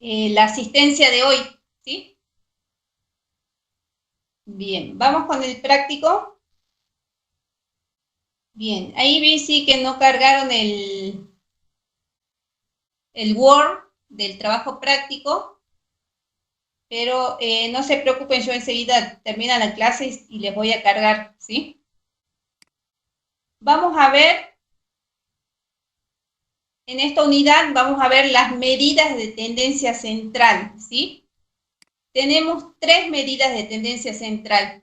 la asistencia de hoy, ¿sí? Bien, vamos con el práctico. Bien, ahí vi sí que no cargaron el Word del trabajo práctico, pero no se preocupen, yo enseguida termina la clase y les voy a cargar, ¿sí? Vamos a ver, en esta unidad vamos a ver las medidas de tendencia central, ¿sí? Tenemos tres medidas de tendencia central,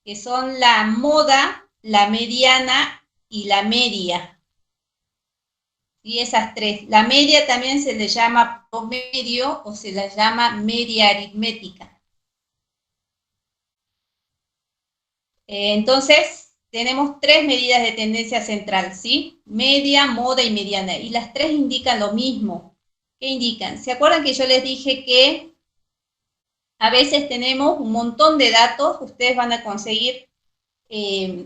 que son la moda, la mediana y la media. Y esas tres. La media también se le llama promedio o se la llama media aritmética. Entonces, tenemos tres medidas de tendencia central, ¿sí? Media, moda y mediana. Y las tres indican lo mismo. ¿Qué indican? ¿Se acuerdan que yo les dije que a veces tenemos un montón de datos? Ustedes van a conseguir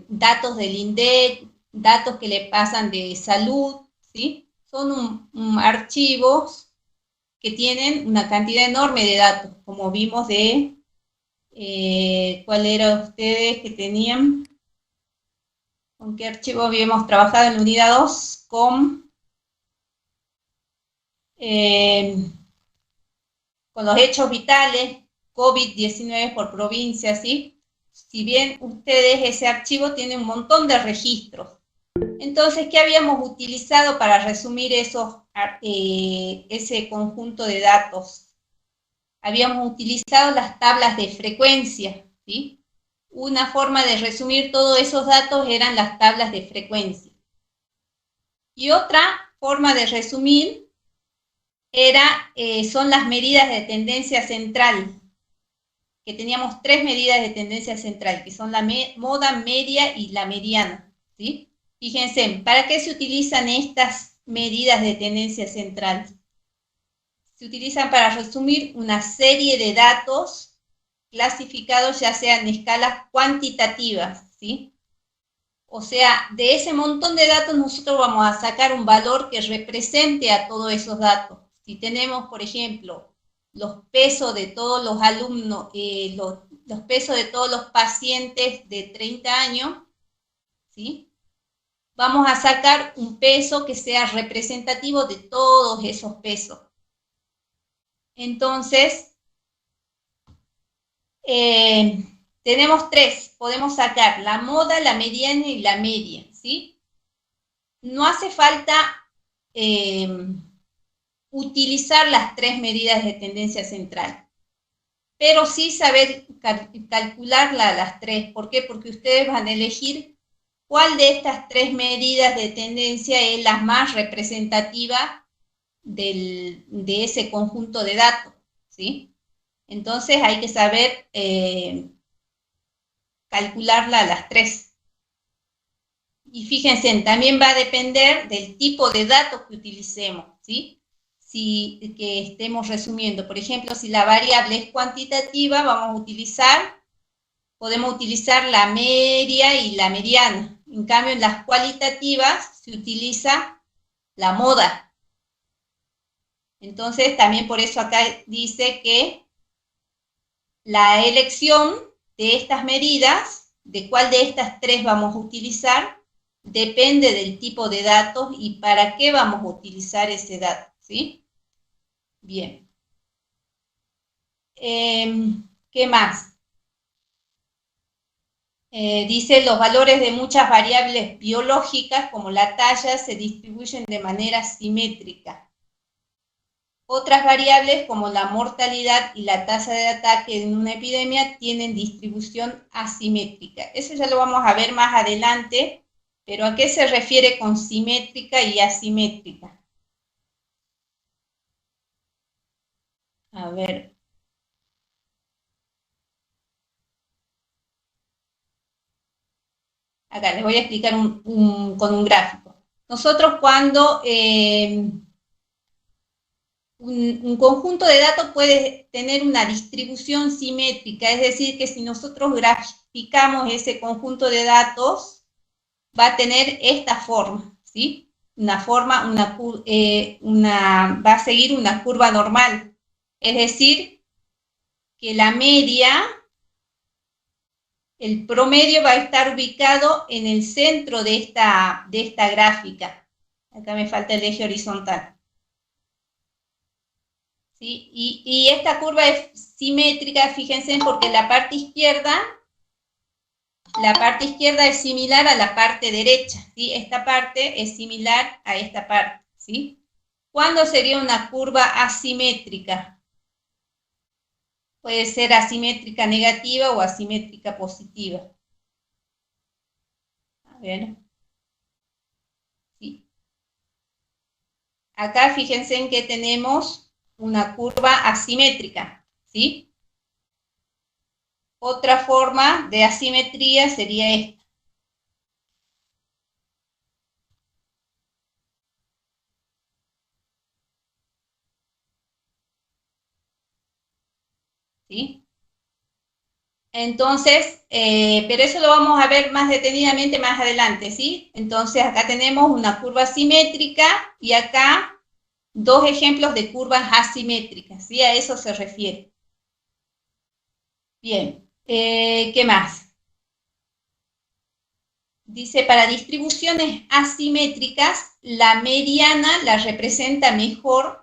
datos del INDEC, datos que le pasan de salud, ¿sí? Son archivos que tienen una cantidad enorme de datos, como vimos de, ¿cuál era ustedes que tenían? ¿Con qué archivo habíamos trabajado en la unidad 2? Con los hechos vitales, COVID-19 por provincia, ¿sí? Si bien ustedes ese archivo tiene un montón de registros. Entonces, ¿qué habíamos utilizado para resumir ese conjunto de datos? Habíamos utilizado las tablas de frecuencia, ¿sí? Una forma de resumir todos esos datos eran las tablas de frecuencia. Y otra forma de resumir son las medidas de tendencia central, que teníamos tres medidas de tendencia central, que son la moda, media y la mediana, ¿sí? Fíjense, ¿para qué se utilizan estas medidas de tendencia central? Se utilizan para resumir una serie de datos clasificados ya sean en escalas cuantitativas, ¿sí? O sea, de ese montón de datos nosotros vamos a sacar un valor que represente a todos esos datos. Si tenemos, por ejemplo, los pesos de todos los alumnos, los pesos de todos los pacientes de 30 años, ¿sí? Vamos a sacar un peso que sea representativo de todos esos pesos. Entonces, tenemos tres, podemos sacar la moda, la mediana y la media, ¿sí? No hace falta utilizar las tres medidas de tendencia central, pero sí saber calcular las tres. ¿Por qué? Porque ustedes van a elegir cuál de estas tres medidas de tendencia es la más representativa de ese conjunto de datos, ¿sí? Entonces hay que saber calcularla a las tres. Y fíjense, también va a depender del tipo de datos que utilicemos, ¿sí? Que estemos resumiendo. Por ejemplo, si la variable es cuantitativa, podemos utilizar la media y la mediana. En cambio, en las cualitativas se utiliza la moda. Entonces, también por eso acá dice que la elección de estas medidas, de cuál de estas tres vamos a utilizar, depende del tipo de datos y para qué vamos a utilizar ese dato, ¿sí? Bien. ¿Qué más? Dice, los valores de muchas variables biológicas, como la talla, se distribuyen de manera simétrica. Otras variables, como la mortalidad y la tasa de ataque en una epidemia, tienen distribución asimétrica. Eso ya lo vamos a ver más adelante, pero ¿a qué se refiere con simétrica y asimétrica? A ver. Acá les voy a explicar con un gráfico. Nosotros cuando un conjunto de datos puede tener una distribución simétrica, es decir, que si nosotros graficamos ese conjunto de datos, va a tener esta forma, ¿sí? Va a seguir una curva normal. Es decir, que la media, el promedio va a estar ubicado en el centro de esta gráfica. Acá me falta el eje horizontal. ¿Sí? Y esta curva es simétrica, fíjense, porque la parte izquierda es similar a la parte derecha, ¿sí? Esta parte es similar a esta parte, ¿sí? ¿Cuándo sería una curva asimétrica? Puede ser asimétrica negativa o asimétrica positiva. A ver. Sí. Acá fíjense en que tenemos una curva asimétrica, ¿sí? Otra forma de asimetría sería esta. ¿Sí? Entonces, pero eso lo vamos a ver más detenidamente más adelante, ¿sí? Entonces, acá tenemos una curva simétrica y acá dos ejemplos de curvas asimétricas, ¿sí? A eso se refiere. Bien, ¿qué más? Dice, para distribuciones asimétricas, la mediana la representa mejor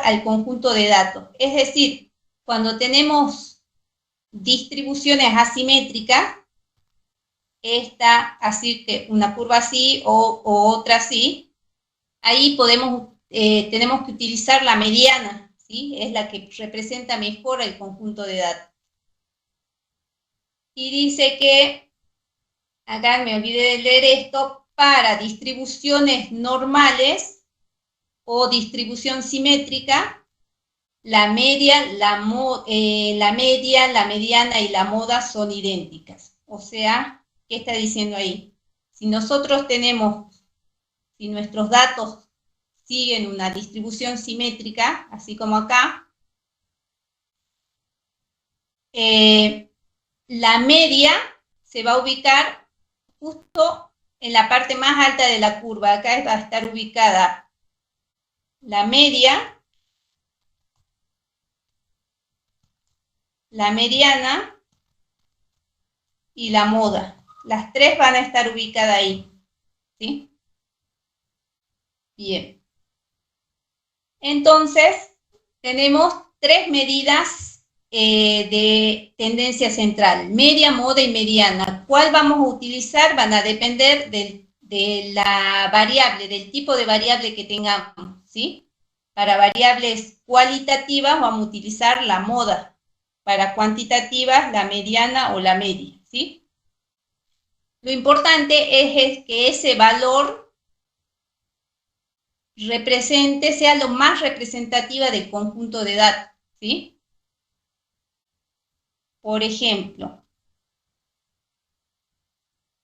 al conjunto de datos. Es decir, cuando tenemos distribuciones asimétricas, esta, así que una curva así o otra así, ahí tenemos que utilizar la mediana, ¿sí? Es la que representa mejor el conjunto de datos. Y dice que, acá me olvidé de leer esto, para distribuciones normales o distribución simétrica, la media, la mediana y la moda son idénticas. O sea, ¿qué está diciendo ahí? Si nuestros datos siguen una distribución simétrica, así como acá, la media se va a ubicar justo en la parte más alta de la curva. Acá va a estar ubicada la media, la mediana y la moda. Las tres van a estar ubicadas ahí, ¿sí? Bien. Entonces, tenemos tres medidas de tendencia central, media, moda y mediana. ¿Cuál vamos a utilizar? Van a depender de la variable, del tipo de variable que tengamos, ¿sí? Para variables cualitativas vamos a utilizar la moda, para cuantitativas la mediana o la media, ¿sí? Lo importante es que ese valor sea lo más representativa del conjunto de datos, ¿sí? Por ejemplo,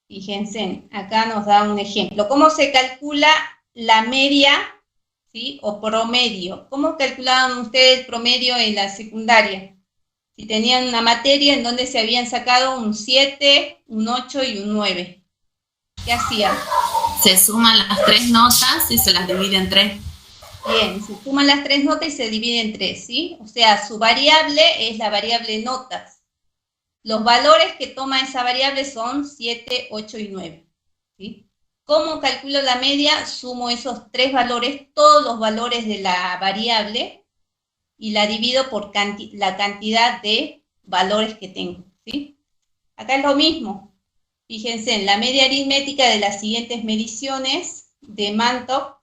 fíjense, acá nos da un ejemplo. ¿Cómo se calcula la media, ¿sí? O promedio? ¿Cómo calculaban ustedes el promedio en la secundaria? Si tenían una materia en donde se habían sacado un 7, un 8 y un 9. ¿Qué hacían? Se suman las tres notas y se las divide en 3. Bien, se suman las tres notas y se divide en 3, ¿sí? O sea, su variable es la variable notas. Los valores que toma esa variable son 7, 8 y 9, ¿sí? ¿Cómo calculo la media? Sumo esos tres valores, todos los valores de la variable, y la divido por la cantidad de valores que tengo, ¿sí? Acá es lo mismo. Fíjense, en la media aritmética de las siguientes mediciones de Mantoux,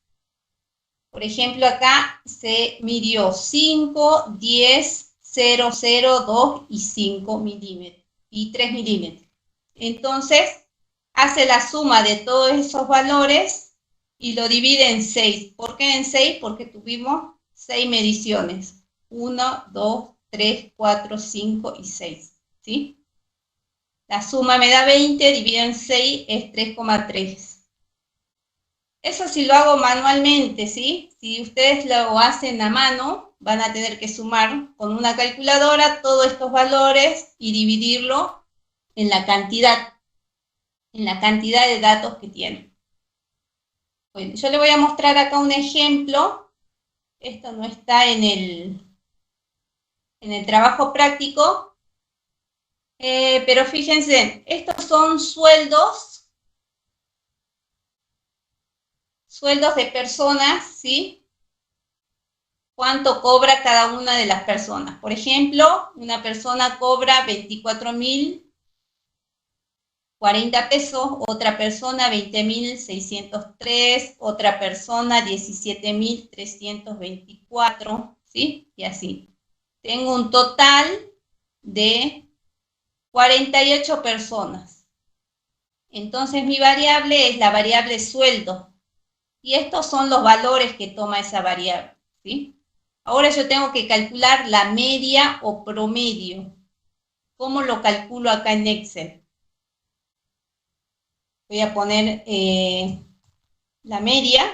por ejemplo, acá se midió 5, 10, 0, 0, 2 y 5 milímetros, y 3 milímetros. Entonces, hace la suma de todos esos valores y lo divide en 6. ¿Por qué en 6? Porque tuvimos 6 mediciones. 1, 2, 3, 4, 5 y 6, ¿sí? La suma me da 20, dividido en 6 es 3,3. Eso si lo hago manualmente, ¿sí? Si ustedes lo hacen a mano, van a tener que sumar con una calculadora todos estos valores y dividirlo en la cantidad de datos que tienen. Bueno, yo le voy a mostrar acá un ejemplo esto no está en el trabajo práctico, pero fíjense, estos son sueldos de personas, ¿sí? ¿Cuánto cobra cada una de las personas? Por ejemplo, una persona cobra 24.040 pesos, otra persona 20.603, otra persona 17.324, ¿sí? Y así. Tengo un total de 48 personas. Entonces mi variable es la variable sueldo. Y estos son los valores que toma esa variable, ¿sí? Ahora yo tengo que calcular la media o promedio. ¿Cómo lo calculo acá en Excel? Voy a poner la media.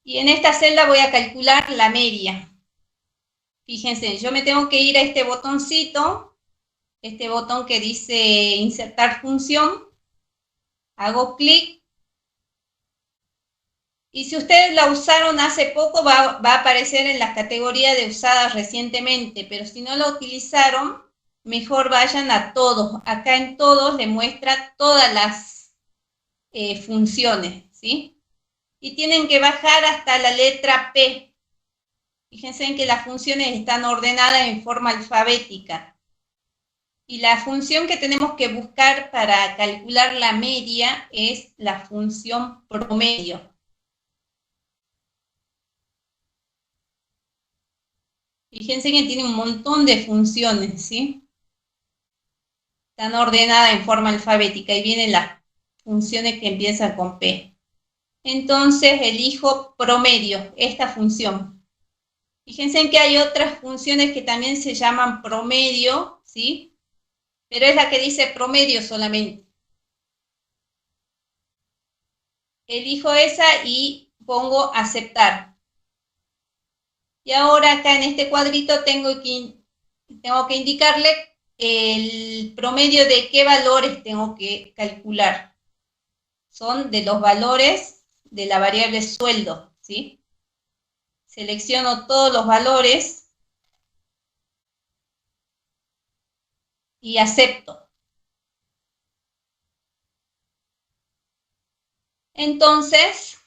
Y en esta celda voy a calcular la media. Fíjense, yo me tengo que ir a este botoncito, este botón que dice insertar función. Hago clic. Y si ustedes la usaron hace poco, va a aparecer en las categorías de usadas recientemente, pero si no la utilizaron, mejor vayan a todos. Acá en todos le muestra todas las funciones, ¿sí? Y tienen que bajar hasta la letra P. Fíjense en que las funciones están ordenadas en forma alfabética. Y la función que tenemos que buscar para calcular la media es la función promedio. Fíjense que tiene un montón de funciones, ¿sí? Están ordenadas en forma alfabética y vienen las funciones que empiezan con P. Entonces elijo promedio, esta función. Fíjense en que hay otras funciones que también se llaman promedio, ¿sí? Pero es la que dice promedio solamente. Elijo esa y pongo aceptar. Y ahora acá en este cuadrito tengo que indicarle el promedio de qué valores tengo que calcular. Son de los valores de la variable sueldo, ¿sí? Selecciono todos los valores y acepto. Entonces,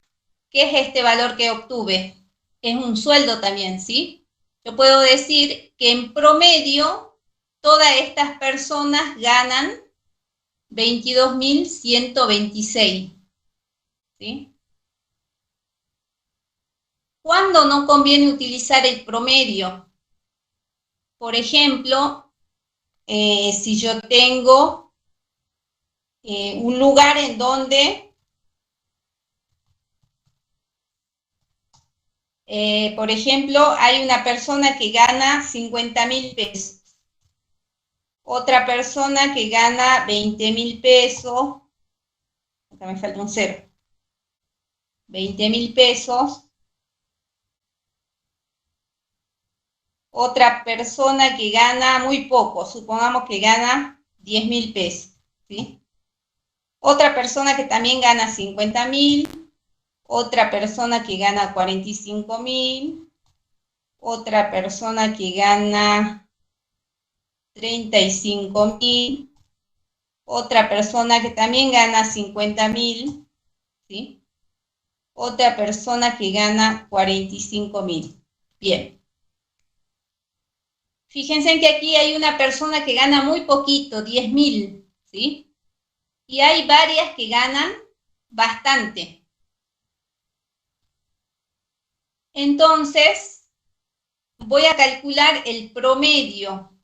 ¿qué es este valor que obtuve? Es un sueldo también, ¿sí? Yo puedo decir que en promedio todas estas personas ganan 22.126, ¿sí? ¿Cuándo no conviene utilizar el promedio? Por ejemplo, si yo tengo un lugar en donde, por ejemplo, hay una persona que gana 50.000 pesos, otra persona que gana 20.000 pesos, acá me falta un cero, 20.000 pesos, otra persona que gana muy poco, supongamos que gana 10.000 pesos, ¿sí? Otra persona que también gana 50.000, otra persona que gana 45.000, otra persona que gana 35.000, otra persona que también gana 50.000, ¿sí? Otra persona que gana 45.000. Bien. Fíjense en que aquí hay una persona que gana muy poquito, 10.000, ¿sí? Y hay varias que ganan bastante. Entonces, voy a calcular el promedio.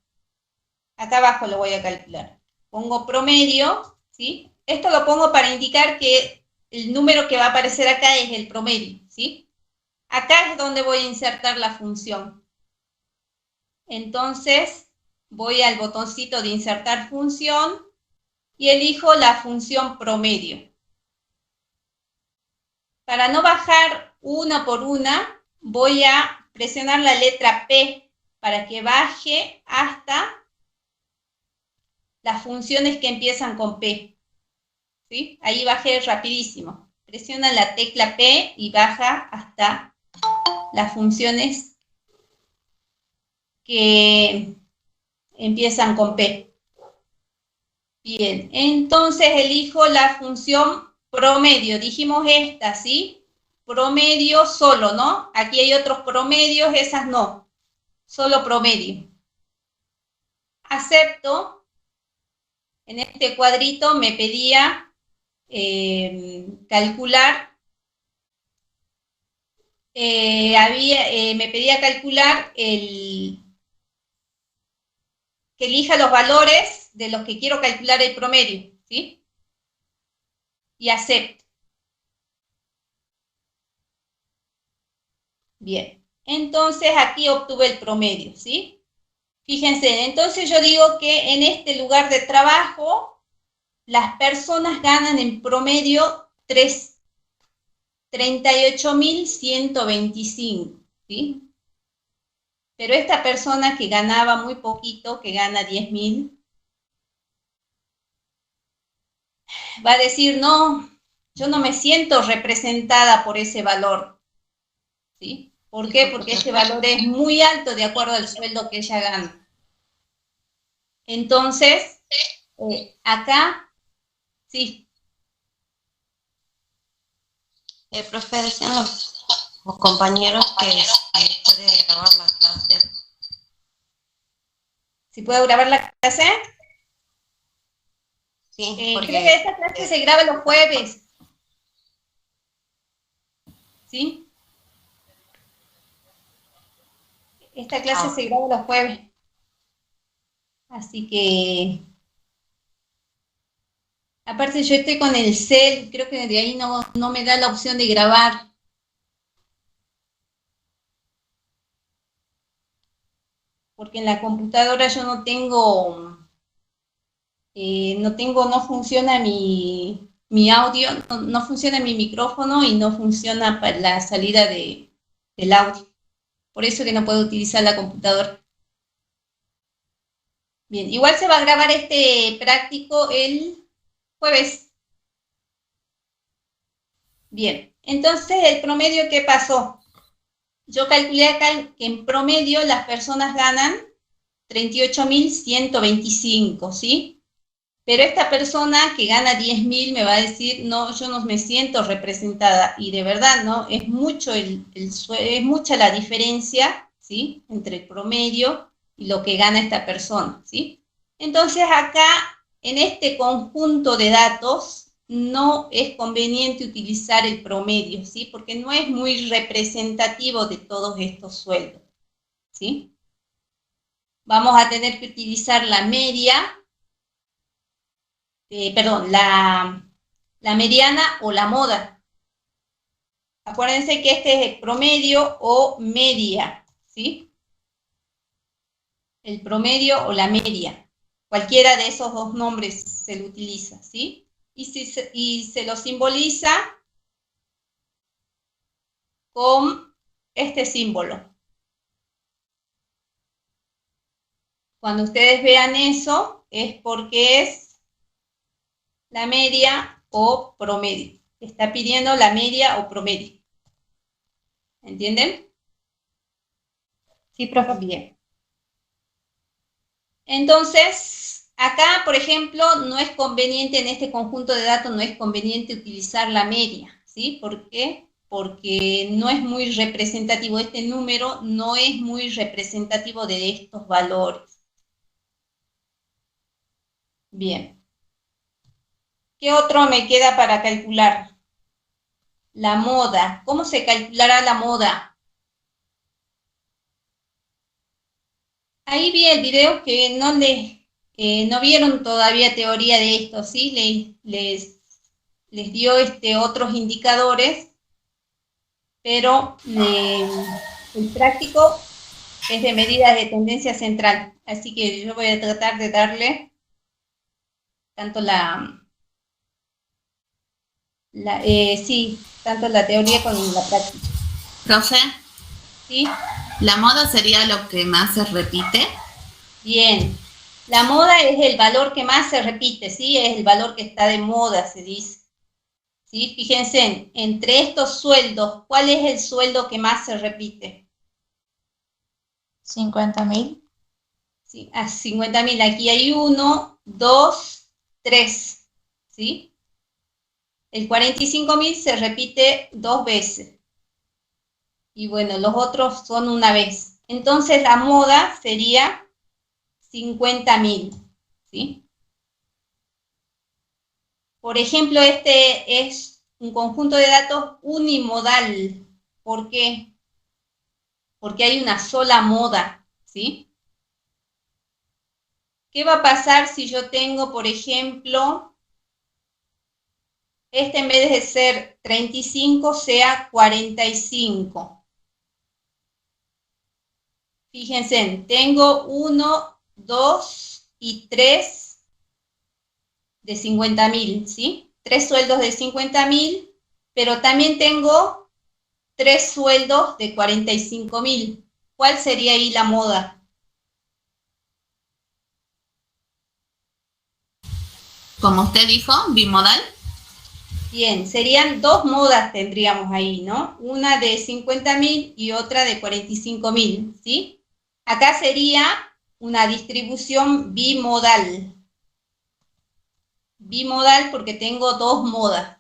Acá abajo lo voy a calcular. Pongo promedio, ¿sí? Esto lo pongo para indicar que el número que va a aparecer acá es el promedio, ¿sí? Acá es donde voy a insertar la función. Entonces, voy al botoncito de insertar función y elijo la función promedio. Para no bajar una por una, voy a presionar la letra P para que baje hasta las funciones que empiezan con P, ¿sí? Ahí bajé rapidísimo. presiona la tecla P y baja hasta las funciones que empiezan con P. Bien, entonces elijo la función promedio. Dijimos esta, ¿sí? Promedio solo, ¿no? Aquí hay otros promedios, esas no. Solo promedio. Acepto. En este cuadrito me pedía calcular. Me pedía calcular que elija los valores de los que quiero calcular el promedio, ¿sí? Y acepto. Bien, entonces aquí obtuve el promedio, ¿sí? Fíjense, entonces yo digo que en este lugar de trabajo las personas ganan en promedio 38.125, ¿sí? Pero esta persona que ganaba muy poquito, que gana 10.000, va a decir, no, yo no me siento representada por ese valor, ¿sí? ¿Por qué? Porque ese valor es muy alto de acuerdo al sueldo que ella gana. Entonces, acá, sí. Profe, decían los compañeros que puede grabar la clase. ¿Sí puedo grabar la clase? Sí, porque creo que esta clase se graba los jueves. ¿Sí? Esta clase se graba los jueves. Así que... Aparte yo estoy con el cel, creo que de ahí no me da la opción de grabar. Porque en la computadora yo no funciona mi audio, no funciona mi micrófono y no funciona para la salida del audio. Por eso que no puedo utilizar la computadora. Bien, igual se va a grabar este práctico el jueves. Bien, entonces el promedio, ¿qué pasó? Yo calculé acá que en promedio las personas ganan 38.125, ¿sí? Pero esta persona que gana 10.000 me va a decir, no, yo no me siento representada. Y de verdad, ¿no? Es mucha la diferencia, ¿sí? Entre el promedio y lo que gana esta persona, ¿sí? Entonces acá, en este conjunto de datos, no es conveniente utilizar el promedio, ¿sí? Porque no es muy representativo de todos estos sueldos, ¿sí? Vamos a tener que utilizar la media, la mediana o la moda. Acuérdense que este es el promedio o media, ¿sí? El promedio o la media. Cualquiera de esos dos nombres se lo utiliza, ¿sí? Y se lo simboliza con este símbolo. Cuando ustedes vean eso, es porque es la media o promedio. Está pidiendo la media o promedio. ¿Entienden? Sí, profe. Bien. Entonces, acá, por ejemplo, no es conveniente, en este conjunto de datos, no es conveniente utilizar la media, ¿sí? ¿Por qué? Porque no es muy representativo, este número no es muy representativo de estos valores. Bien. ¿Qué otro me queda para calcular? La moda. ¿Cómo se calculará la moda? Ahí vi el video que no vieron todavía teoría de esto, ¿sí? Les dio otros indicadores, pero el práctico es de medidas de tendencia central. Así que yo voy a tratar de darle tanto tanto la teoría como la práctica. Profe, ¿Sí? ¿la moda sería lo que más se repite? Bien. La moda es el valor que más se repite, ¿sí? Es el valor que está de moda, se dice. ¿sí? Fíjense, entre estos sueldos, ¿cuál es el sueldo que más se repite? 50.000. ¿Sí? A 50.000, aquí hay 1, 2, 3, ¿sí? El 45.000 se repite 2 veces. Y bueno, los otros son una vez. Entonces la moda sería 50.000, ¿sí? Por ejemplo, este es un conjunto de datos unimodal. ¿Por qué? Porque hay una sola moda, ¿sí? ¿Qué va a pasar si yo tengo, por ejemplo, este en vez de ser 35 sea 45? Fíjense, tengo 1, 2 y 3 de 50.000, ¿sí? 3 sueldos de 50.000, pero también tengo 3 sueldos de 45.000. ¿Cuál sería ahí la moda? Como usted dijo, bimodal. Bien, serían 2 modas tendríamos ahí, ¿no? Una de 50.000 y otra de 45.000, ¿sí? Acá sería una distribución bimodal. Bimodal porque tengo 2 modas,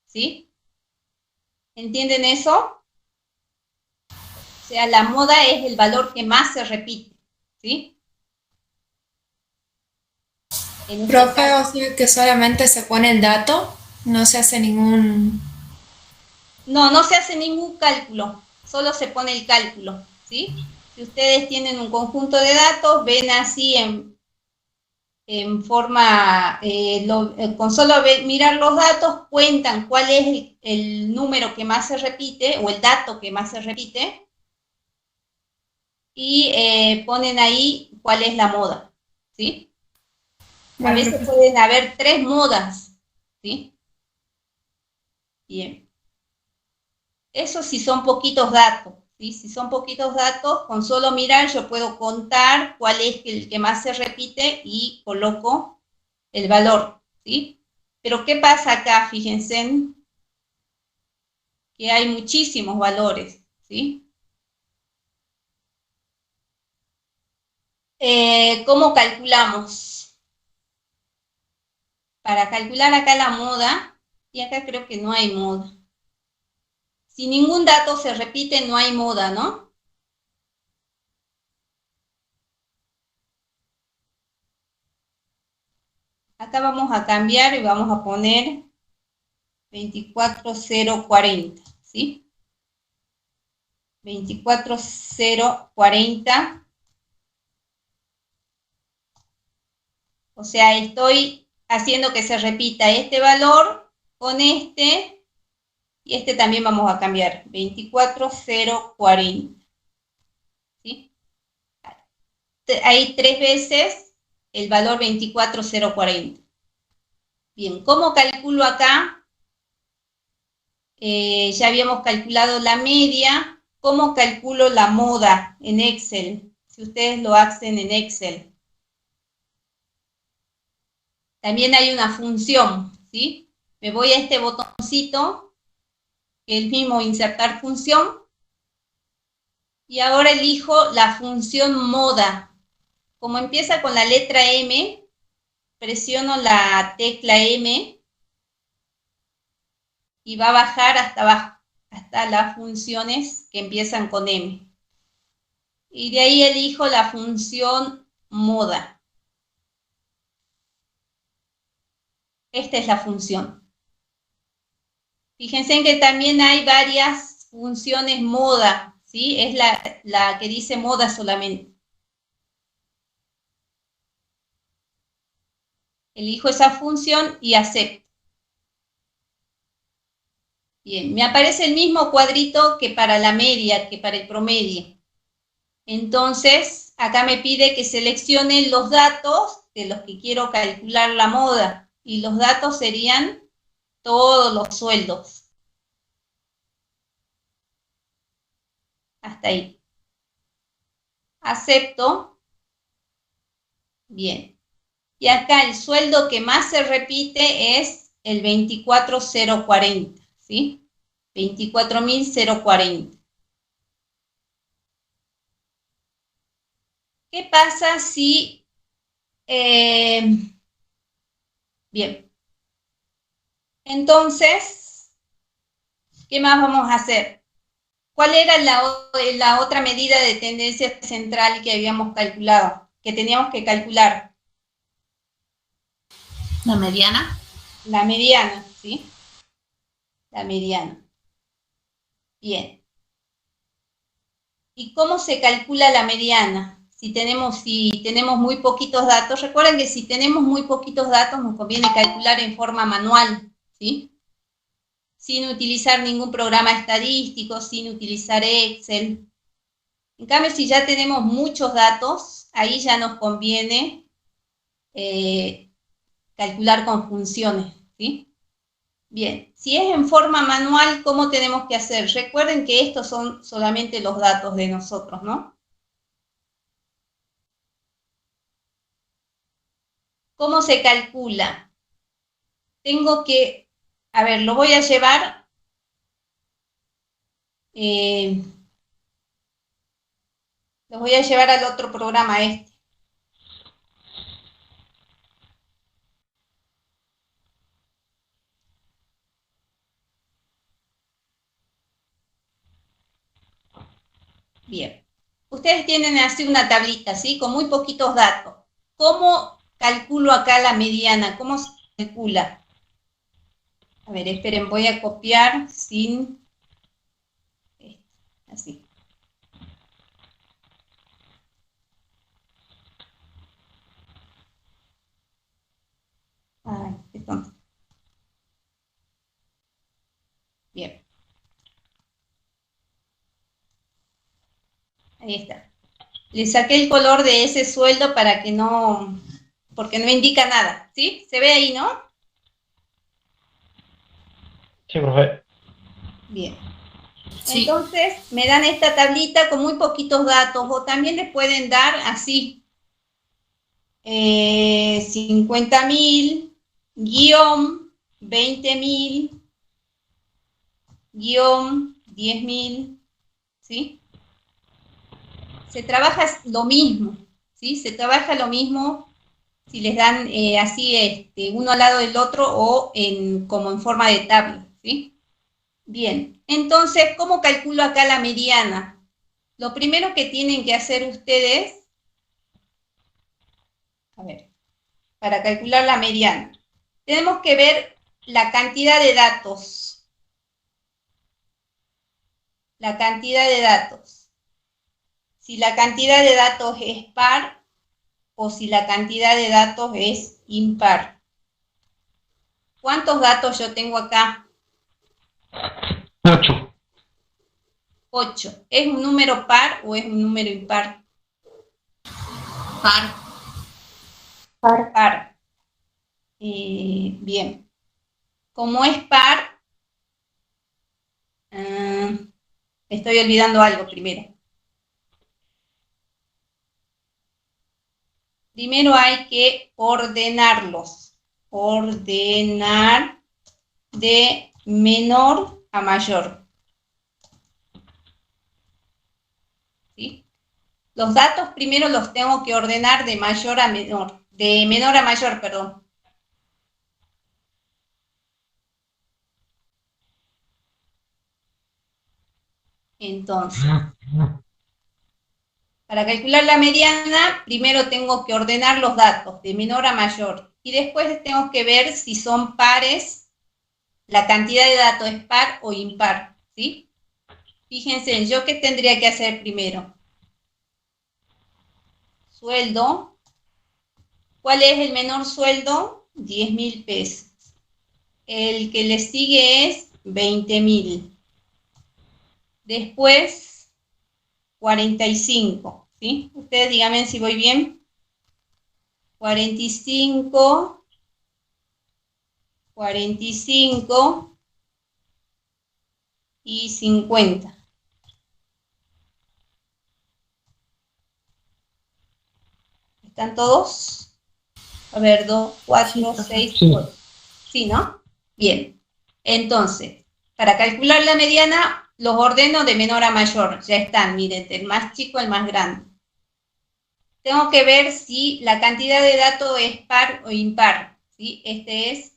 ¿sí? ¿Entienden eso? O sea, la moda es el valor que más se repite, ¿sí? Profe, o sea que solamente se pone el dato, no se hace ningún... No, no se hace ningún cálculo, solo se pone el cálculo, ¿sí? Si ustedes tienen un conjunto de datos, ven así en forma, con solo mirar los datos, cuentan cuál es el número que más se repite o el dato que más se repite y ponen ahí cuál es la moda, ¿sí? A Bueno, veces profe. pueden haber 3 modas, ¿sí? Bien. Eso si son poquitos datos, ¿sí? Si son poquitos datos, con solo mirar yo puedo contar cuál es el que más se repite y coloco el valor, ¿sí? Pero ¿qué pasa acá? Fíjense que hay muchísimos valores, ¿sí? ¿Cómo calculamos? Para calcular acá la moda, y acá creo que no hay moda. Si ningún dato se repite, no hay moda, ¿no? Acá vamos a cambiar y vamos a poner 24040, ¿sí? 24040. O sea, estoy haciendo que se repita este valor con este, y este también vamos a cambiar, 24040, ¿sí? Hay 3 veces el valor 24040. Bien, ¿cómo calculo acá? Ya habíamos calculado la media. ¿Cómo calculo la moda en Excel? Si ustedes lo hacen en Excel. También hay una función, ¿sí? Me voy a este botoncito, que es el mismo insertar función, y ahora elijo la función moda. Como empieza con la letra M, presiono la tecla M y va a bajar hasta abajo, hasta las funciones que empiezan con M. Y de ahí elijo la función moda. Esta es la función. Fíjense que también hay varias funciones moda, ¿sí? Es la que dice moda solamente. Elijo esa función y acepto. Bien, me aparece el mismo cuadrito que para la media, que para el promedio. Entonces, acá me pide que seleccione los datos de los que quiero calcular la moda. Y los datos serían todos los sueldos. Hasta ahí. Acepto. Bien. Y acá el sueldo que más se repite es el 24.040, ¿sí? 24.040. ¿Qué pasa si... bien. Entonces, ¿qué más vamos a hacer? ¿Cuál era la otra medida de tendencia central que habíamos calculado? Que teníamos que calcular. La mediana. La mediana, ¿sí? La mediana. Bien. ¿Y cómo se calcula la mediana? Si tenemos muy poquitos datos, recuerden que si tenemos muy poquitos datos nos conviene calcular en forma manual, ¿sí? Sin utilizar ningún programa estadístico, sin utilizar Excel. En cambio, si ya tenemos muchos datos, ahí ya nos conviene calcular con funciones, ¿sí? Bien, si es en forma manual, ¿cómo tenemos que hacer? Recuerden que estos son solamente los datos de nosotros, ¿no? ¿Cómo se calcula? Tengo que, a ver, lo voy a llevar, los voy a llevar al otro programa este. Bien. Ustedes tienen así una tablita, ¿sí? Con muy poquitos datos. ¿Cómo calculo acá la mediana? ¿Cómo se calcula? A ver, esperen, voy a copiar sin... así. Ay, qué tonto. Bien. Ahí está. Le saqué el color de ese sueldo para que no... porque no indica nada, ¿sí? ¿Se ve ahí, no? Sí, profe. Bien. Sí. Entonces, me dan esta tablita con muy poquitos datos, o también les pueden dar así, 50.000, guión, 20.000, guión, 10.000, ¿sí? Se trabaja lo mismo, ¿sí? Se trabaja lo mismo si les dan así uno al lado del otro o como en forma de tabla, ¿sí? Bien, entonces, ¿cómo calculo acá la mediana? Lo primero que tienen que hacer ustedes, a ver, para calcular la mediana, tenemos que ver la cantidad de datos. La cantidad de datos. Si la cantidad de datos es par o si la cantidad de datos es impar. ¿Cuántos datos yo tengo acá? 8. 8. ¿Es un número par o es un número impar? Par. Par. Bien. Como es par, estoy olvidando algo primero. Primero hay que ordenarlos. Ordenar de menor a mayor. ¿Sí? Los datos primero los tengo que ordenar de mayor a menor. De menor a mayor, perdón. Entonces, para calcular la mediana, primero tengo que ordenar los datos de menor a mayor. Y después tengo que ver si son pares, la cantidad de datos es par o impar, ¿sí? Fíjense, ¿yo qué tendría que hacer primero? Sueldo. ¿Cuál es el menor sueldo? 10.000 pesos. El que le sigue es 20.000. Después, 45, ¿sí? Ustedes díganme si voy bien. 45 y 50. ¿Están todos? A ver, 2, 4, 6, 8. Sí, ¿no? Bien, entonces, para calcular la mediana, los ordeno de menor a mayor. Ya están, miren, del más chico al más grande. Tengo que ver si la cantidad de datos es par o impar, ¿sí? Este es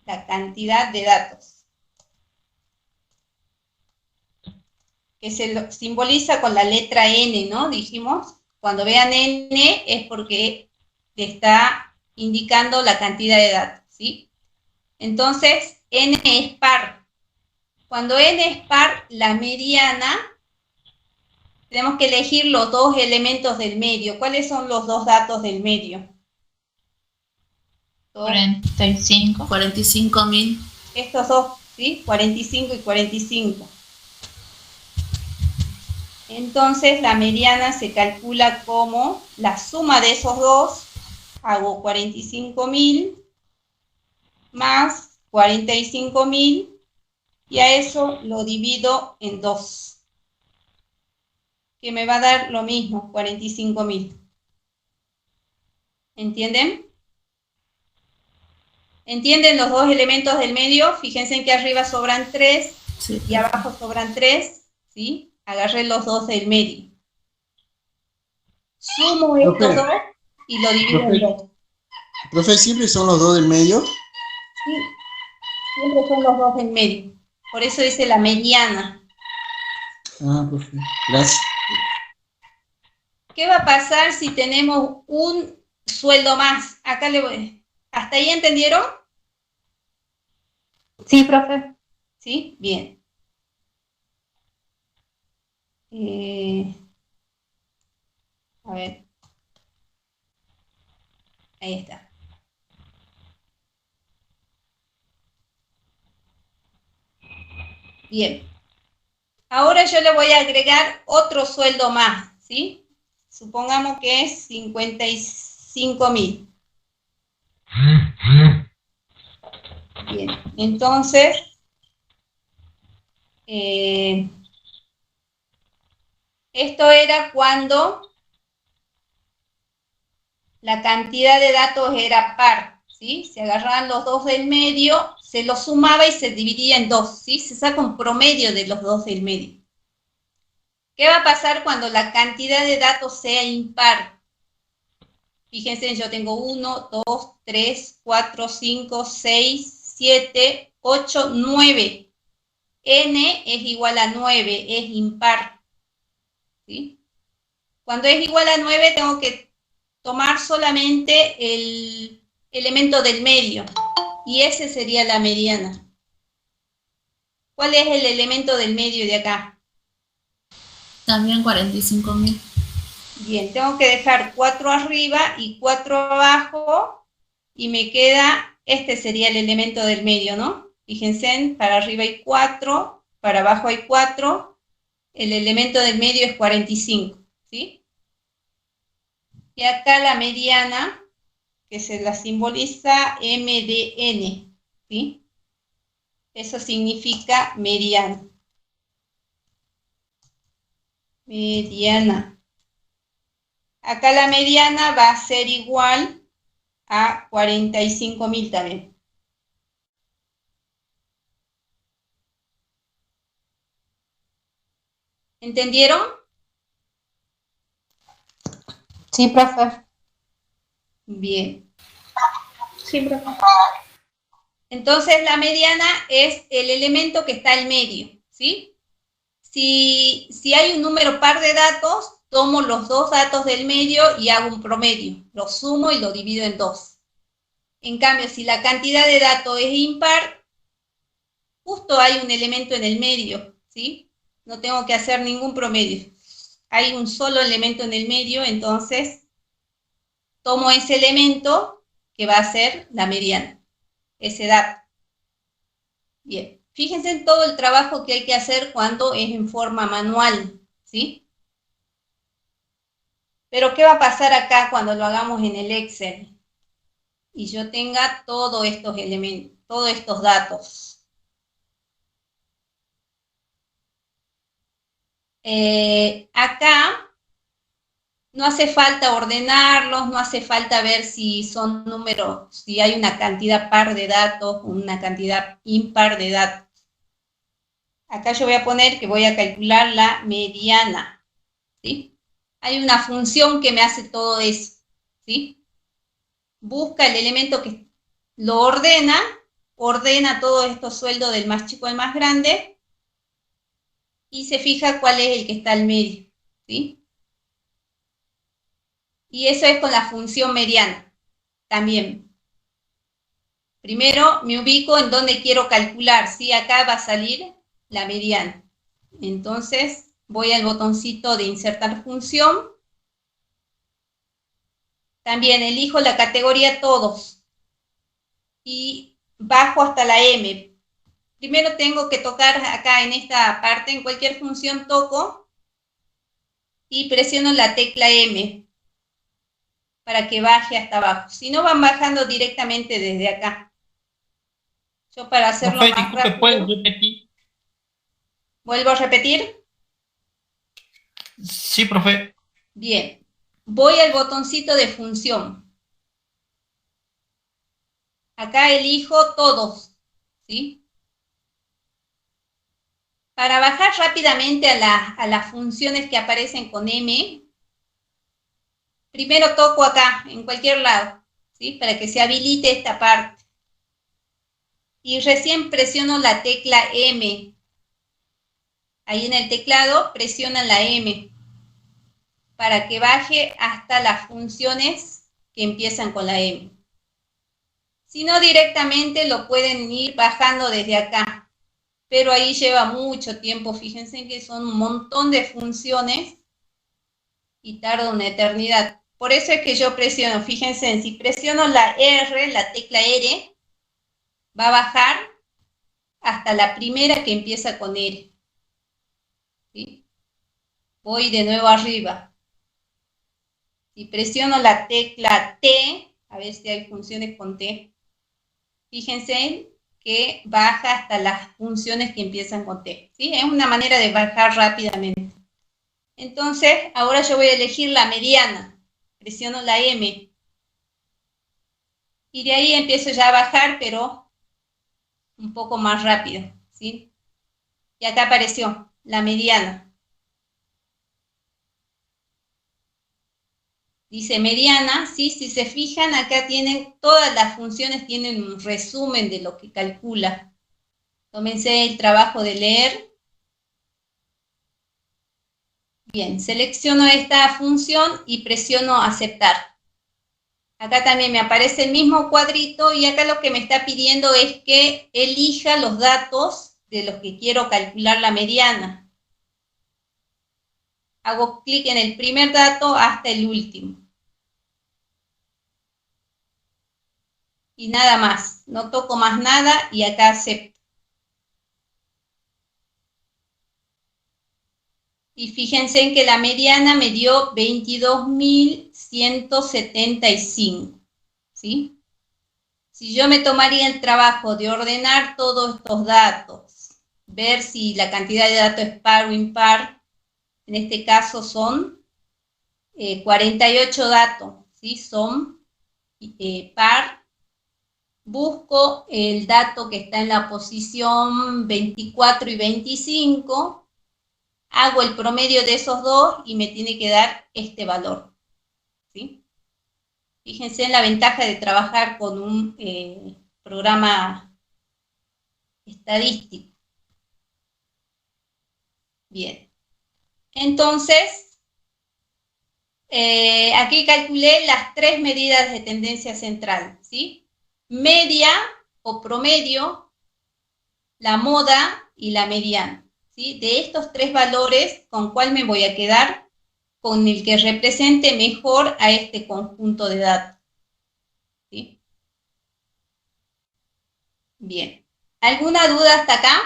la cantidad de datos, que se lo simboliza con la letra N, ¿no? Dijimos, cuando vean N es porque le está indicando la cantidad de datos, ¿sí? Entonces, N es par. Cuando N es par, la mediana, tenemos que elegir los dos elementos del medio. ¿Cuáles son los dos datos del medio? 45. 45.000. Estos dos, ¿sí? 45 y 45. Entonces, la mediana se calcula como la suma de esos dos. Hago 45.000 más 45.000 y a eso lo divido en 2, que me va a dar lo mismo, 45.000. ¿Entienden? ¿Entienden los dos elementos del medio? Fíjense en que arriba sobran 3 Sí. y abajo sobran 3, ¿sí? Agarré los dos del medio. Sumo estos dos y lo divido en 2. Profe, ¿siempre son los dos del medio? Sí, siempre son los dos del medio. Por eso dice la mediana. Ah, profe, gracias. ¿Qué va a pasar si tenemos un sueldo más? Acá le voy. ¿Hasta ahí entendieron? Sí, profe. ¿Sí? Bien. A ver. Ahí está. Bien. Ahora yo le voy a agregar otro sueldo más, ¿sí? Supongamos que es 55.000. Bien, entonces, esto era cuando la cantidad de datos era par, ¿sí? Se agarraban los dos del medio, se los sumaba y se dividía en 2, ¿sí? Se saca un promedio de los dos del medio. ¿Qué va a pasar cuando la cantidad de datos sea impar? Fíjense, yo tengo 1, 2, 3, 4, 5, 6, 7, 8, 9. N es igual a 9, es impar, ¿sí? Cuando es igual a 9 tengo que tomar solamente el elemento del medio, y ese sería la mediana. ¿Cuál es el elemento del medio de acá? También 45.000. Bien, tengo que dejar 4 arriba y 4 abajo, y me queda, este sería el elemento del medio, ¿no? Fíjense, para arriba hay 4, para abajo hay 4, el elemento del medio es 45, ¿sí? Y acá la mediana, que se la simboliza MDN, ¿sí? Eso significa mediana. Mediana. Acá la mediana va a ser igual a 45.000 también. ¿Entendieron? Sí, profe. Bien. Sí, profe. Entonces la mediana es el elemento que está al medio, ¿sí? Si hay un número par de datos, tomo los dos datos del medio y hago un promedio. Lo sumo y lo divido en 2. En cambio, si la cantidad de datos es impar, justo hay un elemento en el medio, ¿sí? No tengo que hacer ningún promedio. Hay un solo elemento en el medio, entonces tomo ese elemento que va a ser la mediana, ese dato. Bien, fíjense en todo el trabajo que hay que hacer cuando es en forma manual, ¿sí? Pero ¿qué va a pasar acá cuando lo hagamos en el Excel? Y yo tenga todos estos elementos, todos estos datos. Acá No hace falta ordenarlos, no hace falta ver si son números, si hay una cantidad par de datos, una cantidad impar de datos. Acá yo voy a poner que voy a calcular la mediana, ¿sí? Hay una función que me hace todo eso, ¿sí? Busca el elemento que lo ordena todos estos sueldos del más chico al más grande y se fija cuál es el que está al medio, ¿sí? Y eso es con la función mediana también. Primero me ubico en donde quiero calcular, ¿sí? Acá va a salir la mediana. Entonces voy al botoncito de insertar función. También elijo la categoría todos y bajo hasta la M. Primero tengo que tocar acá en esta parte, en cualquier función toco y presiono la tecla M para que baje hasta abajo. Si no, van bajando directamente desde acá. Yo para hacerlo Profe, más disculpe, rápido, ¿puedes repetir? ¿vuelvo a repetir? Sí, profe. Bien. Voy al botoncito de función. Acá elijo todos, ¿sí? Para bajar rápidamente a las funciones que aparecen con M, primero toco acá, en cualquier lado, ¿sí? Para que se habilite esta parte. Y recién presiono la tecla M. Ahí en el teclado presionan la M para que baje hasta las funciones que empiezan con la M. Si no, directamente lo pueden ir bajando desde acá, pero ahí lleva mucho tiempo. Fíjense que son un montón de funciones y tarda una eternidad. Por eso es que yo presiono, fíjense, si presiono la R, la tecla R, va a bajar hasta la primera que empieza con R. ¿Sí? Voy de nuevo arriba. Si presiono la tecla T, a ver si hay funciones con T, fíjense que baja hasta las funciones que empiezan con T, ¿sí? Es una manera de bajar rápidamente. Entonces, ahora yo voy a elegir la mediana. Presiono la M. Y de ahí empiezo ya a bajar, pero un poco más rápido, ¿sí? Y acá apareció la mediana. Dice mediana, ¿sí? Si se fijan, acá tienen, todas las funciones tienen un resumen de lo que calcula. Tómense el trabajo de leer. Bien, selecciono esta función y presiono aceptar. Acá también me aparece el mismo cuadrito y acá lo que me está pidiendo es que elija los datos de los que quiero calcular la mediana. Hago clic en el primer dato hasta el último. Y nada más, no toco más nada y acá acepto. Y fíjense en que la mediana me dio 22.175, ¿sí? Si yo me tomaría el trabajo de ordenar todos estos datos, ver si la cantidad de datos es par o impar, en este caso son 48 datos, ¿sí? Son par. Busco el dato que está en la posición 24 y 25, hago el promedio de esos dos y me tiene que dar este valor, ¿sí? Fíjense en la ventaja de trabajar con un programa estadístico. Bien. Entonces, aquí calculé las tres medidas de tendencia central, ¿sí? Media o promedio, la moda y la mediana, ¿sí? De estos tres valores, ¿con cuál me voy a quedar? Con el que represente mejor a este conjunto de datos, ¿sí? Bien. ¿Alguna duda hasta acá?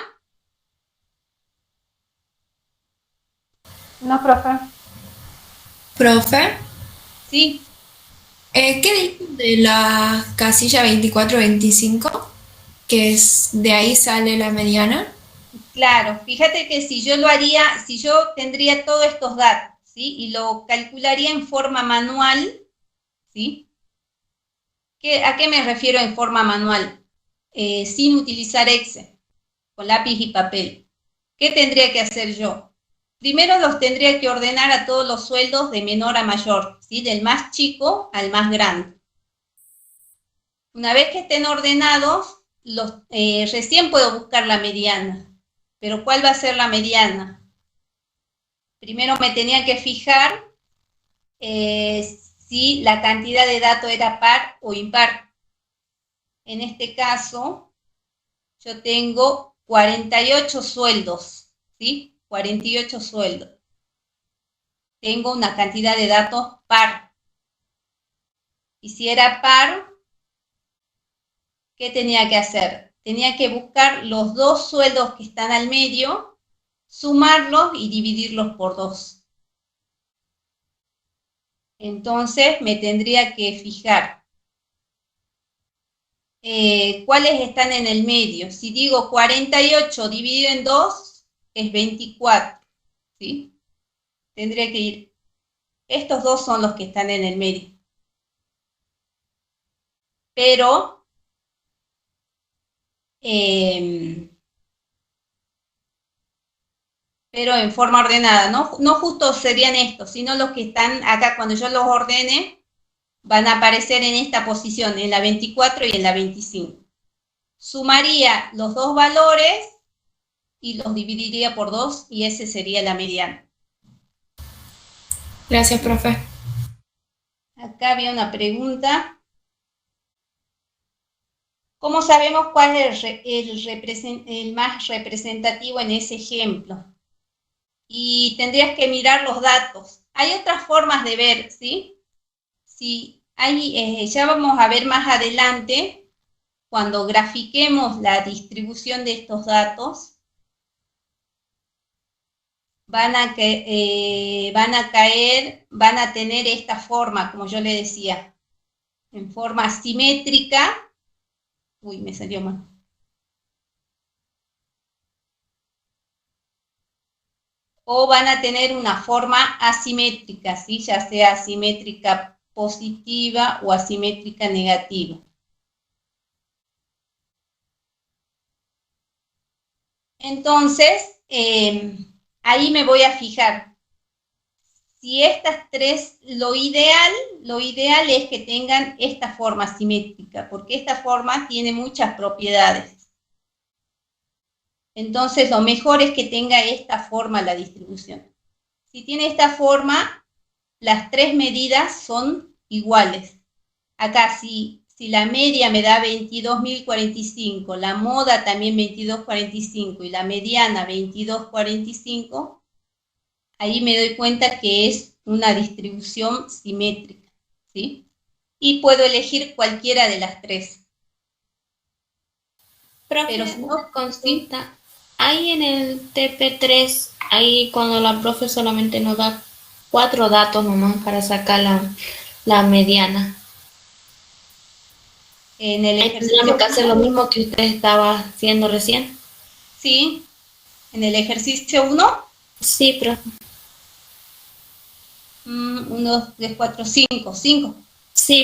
No, profe. Profe, Sí. ¿qué dijo de la casilla 24-25? Que es de ahí sale la mediana. Claro, fíjate que si yo lo haría, si yo tendría todos estos datos, ¿sí? Y lo calcularía en forma manual, ¿sí? ¿A qué me refiero en forma manual? Sin utilizar Excel, con lápiz y papel. ¿Qué tendría que hacer yo? Primero los tendría que ordenar a todos los sueldos de menor a mayor, ¿sí? Del más chico al más grande. Una vez que estén ordenados, recién puedo buscar la mediana. Pero ¿cuál va a ser la mediana? Primero me tenía que fijar si la cantidad de datos era par o impar. En este caso, yo tengo 48 sueldos, ¿sí? 48 sueldos. Tengo una cantidad de datos par. Y si era par, ¿qué tenía que hacer? Tenía que buscar los dos sueldos que están al medio, sumarlos y dividirlos por 2. Entonces me tendría que fijar cuáles están en el medio. Si digo 48 dividido en 2 es 24, ¿sí? Tendría que ir. Estos dos son los que están en el medio. Pero en forma ordenada, no justo serían estos, sino los que están acá, cuando yo los ordene, van a aparecer en esta posición, en la 24 y en la 25. Sumaría los dos valores y los dividiría por 2 y ese sería la mediana. Gracias, profe. Acá había una pregunta. ¿Cómo sabemos cuál es el más representativo en ese ejemplo? Y tendrías que mirar los datos. Hay otras formas de ver, ¿sí? Ya vamos a ver más adelante, cuando grafiquemos la distribución de estos datos, van a tener esta forma, como yo le decía, en forma simétrica. Uy, me salió mal. O van a tener una forma asimétrica, ¿sí? Ya sea asimétrica positiva o asimétrica negativa. Entonces, ahí me voy a fijar. Si estas tres, lo ideal es que tengan esta forma simétrica, porque esta forma tiene muchas propiedades. Entonces, lo mejor es que tenga esta forma la distribución. Si tiene esta forma, las tres medidas son iguales. Acá, si la media me da 22.045, la moda también 22.45 y la mediana 22.45, ahí me doy cuenta que es una distribución simétrica, ¿sí? Y puedo elegir cualquiera de las tres. Profe, Pero si no, una consulta. Ahí en el TP3, ahí cuando la profe solamente nos da 4 datos nomás para sacar la mediana. en el ejercicio Tendríamos que hacer lo mismo que usted estaba haciendo recién. Sí, en el ejercicio 1, Sí, profe. 1, 2, 3, 4, 5. Sí,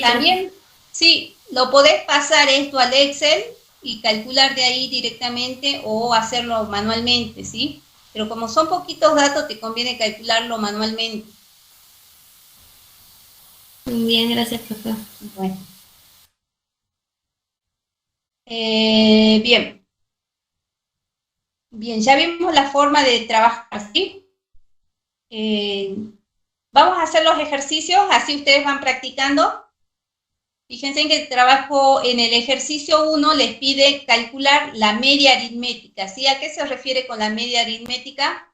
profe. También, sí, lo podés pasar esto al Excel y calcular de ahí directamente o hacerlo manualmente, ¿sí? Pero como son poquitos datos, te conviene calcularlo manualmente. Bien, gracias, profe. Bueno. Bien. Bien, ya vimos la forma de trabajar, ¿sí? Vamos a hacer los ejercicios, así ustedes van practicando. Fíjense que el trabajo en el ejercicio 1 les pide calcular la media aritmética, ¿sí? ¿A qué se refiere con la media aritmética?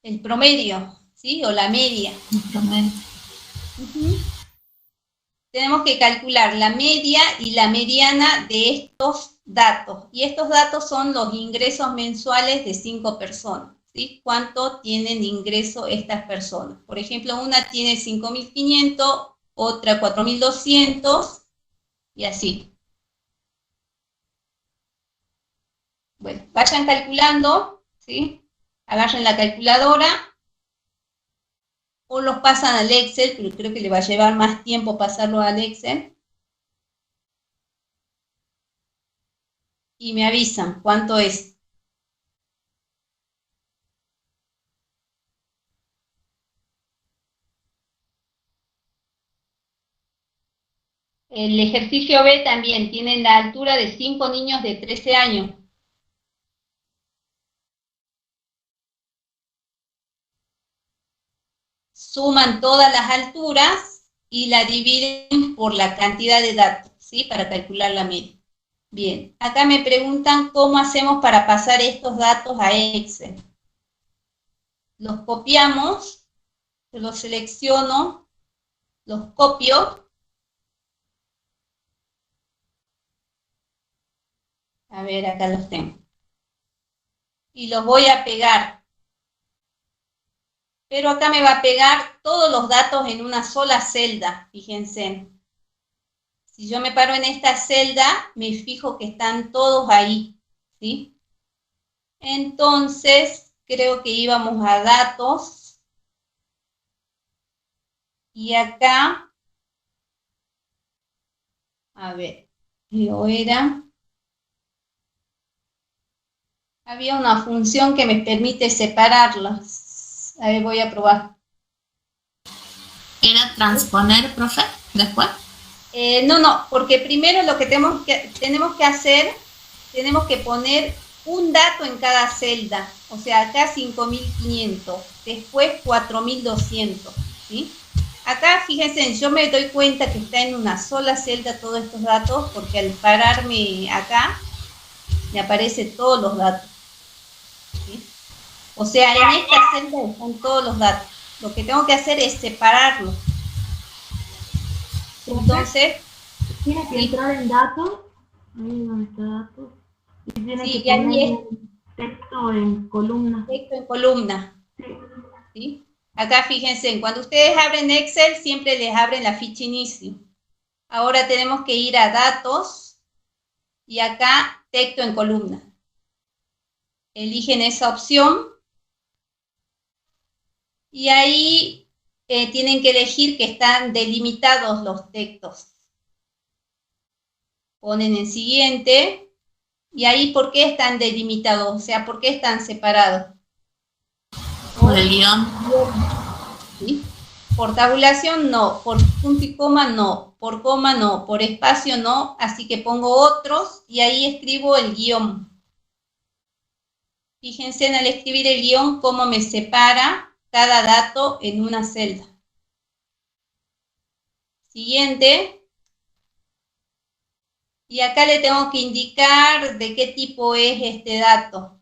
El promedio, ¿sí? O la media. El promedio. Tenemos que calcular la media y la mediana de estos datos. Y estos datos son los ingresos mensuales de 5 personas. ¿Sí? ¿Cuánto tienen de ingreso estas personas? Por ejemplo, una tiene 5.500, otra 4.200 y así. Bueno, vayan calculando, ¿sí? Agarren la calculadora o los pasan al Excel, pero creo que le va a llevar más tiempo pasarlo al Excel. Y me avisan cuánto es. El ejercicio B también tiene la altura de 5 niños de 13 años. Suman todas las alturas y la dividen por la cantidad de datos, ¿sí? Para calcular la media. Bien, acá me preguntan cómo hacemos para pasar estos datos a Excel. Los copiamos, los selecciono, los copio. A ver, acá los tengo. Y los voy a pegar. Pero acá me va a pegar todos los datos en una sola celda, fíjense. Si yo me paro en esta celda, me fijo que están todos ahí, ¿sí? Entonces, creo que íbamos a datos. Y acá, a ver, lo era. Había una función que me permite separarlas. A ver, voy a probar. ¿Era transponer, profe, después? No, porque primero lo que tenemos que hacer, tenemos que poner un dato en cada celda. O sea, acá 5.500, después 4.200, ¿sí? Acá, fíjense, yo me doy cuenta que está en una sola celda todos estos datos, porque al pararme acá, me aparecen todos los datos, ¿sí? O sea, en esta celda están todos los datos. Lo que tengo que hacer es separarlos. Entonces, tiene que entrar en datos, ahí donde está datos, y tiene sí, que poner texto en columna. Texto en columna. Sí. ¿Sí? Acá fíjense, cuando ustedes abren Excel, siempre les abren la ficha inicio. Ahora tenemos que ir a datos y acá texto en columna. Eligen esa opción y ahí tienen que elegir que están delimitados los textos. Ponen en siguiente, y ahí ¿por qué están delimitados? O sea, ¿por qué están separados? Por el guión. ¿Sí? Por tabulación no, por punto y coma no, por coma no, por espacio no, así que pongo otros y ahí escribo el guión. Fíjense al escribir el guión cómo me separa cada dato en una celda. Siguiente. Y acá le tengo que indicar de qué tipo es este dato.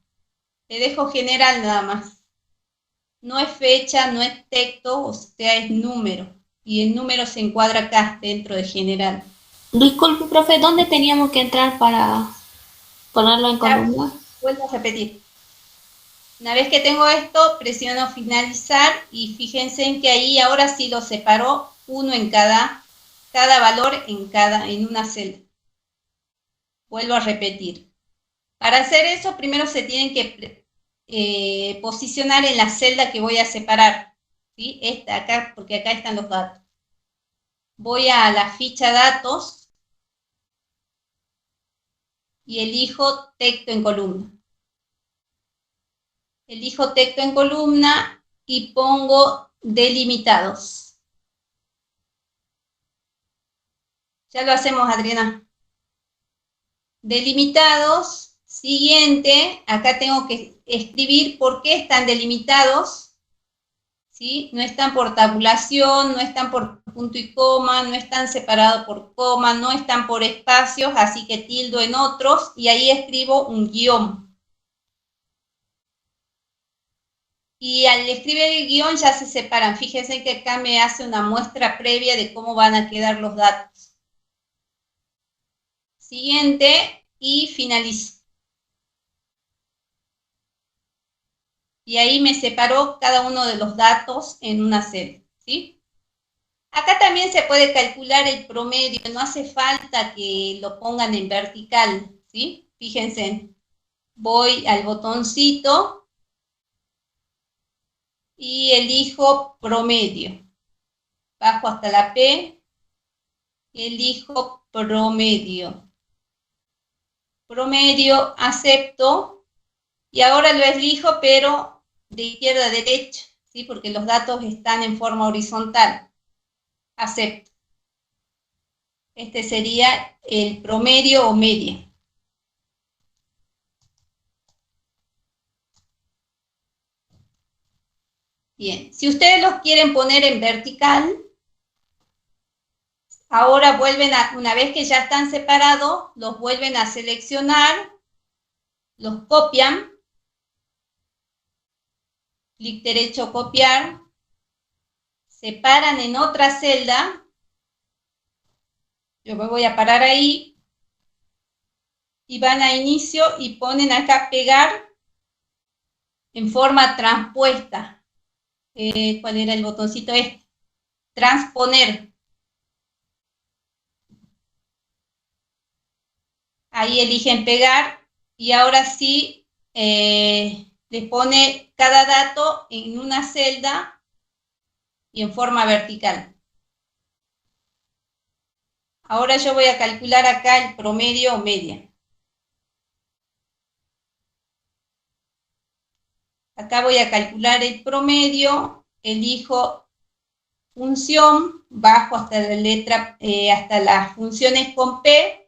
Le dejo general nada más. No es fecha, no es texto, o sea, es número. Y el número se encuadra acá dentro de general. Disculpe, profe, ¿dónde teníamos que entrar para ponerlo en columna? Vuelvo a repetir. Una vez que tengo esto, presiono finalizar y fíjense en que ahí ahora sí lo separó uno en cada valor en una celda. Vuelvo a repetir. Para hacer eso, primero se tienen que posicionar en la celda que voy a separar, ¿sí? Esta acá, porque acá están los datos. Voy a la ficha datos y elijo texto en columna. Elijo texto en columna y pongo delimitados. Ya lo hacemos, Adriana. Delimitados, siguiente, acá tengo que escribir por qué están delimitados, ¿sí? No están por tabulación, no están por punto y coma, no están separados por coma, no están por espacios, así que tildo en otros, y ahí escribo un guión. Y al escribir el guión ya se separan. Fíjense que acá me hace una muestra previa de cómo van a quedar los datos. Siguiente, y finalizo. Y ahí me separó cada uno de los datos en una celda, ¿sí? Acá también se puede calcular el promedio, no hace falta que lo pongan en vertical, ¿sí? Fíjense, voy al botoncito y elijo promedio. Bajo hasta la P, elijo promedio. Promedio, acepto, y ahora lo elijo, pero de izquierda a derecha, ¿sí? Porque los datos están en forma horizontal. Acepto. Este sería el promedio o media. Bien, si ustedes los quieren poner en vertical, ahora vuelven una vez que ya están separados, los vuelven a seleccionar, los copian, clic derecho, copiar, separan en otra celda, yo me voy a parar ahí, y van a inicio y ponen acá pegar en forma transpuesta. ¿Cuál era el botoncito este? Transponer. Ahí eligen pegar y ahora sí les pone cada dato en una celda y en forma vertical. Ahora yo voy a calcular acá el promedio o media. Acá voy a calcular el promedio, elijo función, bajo hasta la letra, hasta las funciones con P.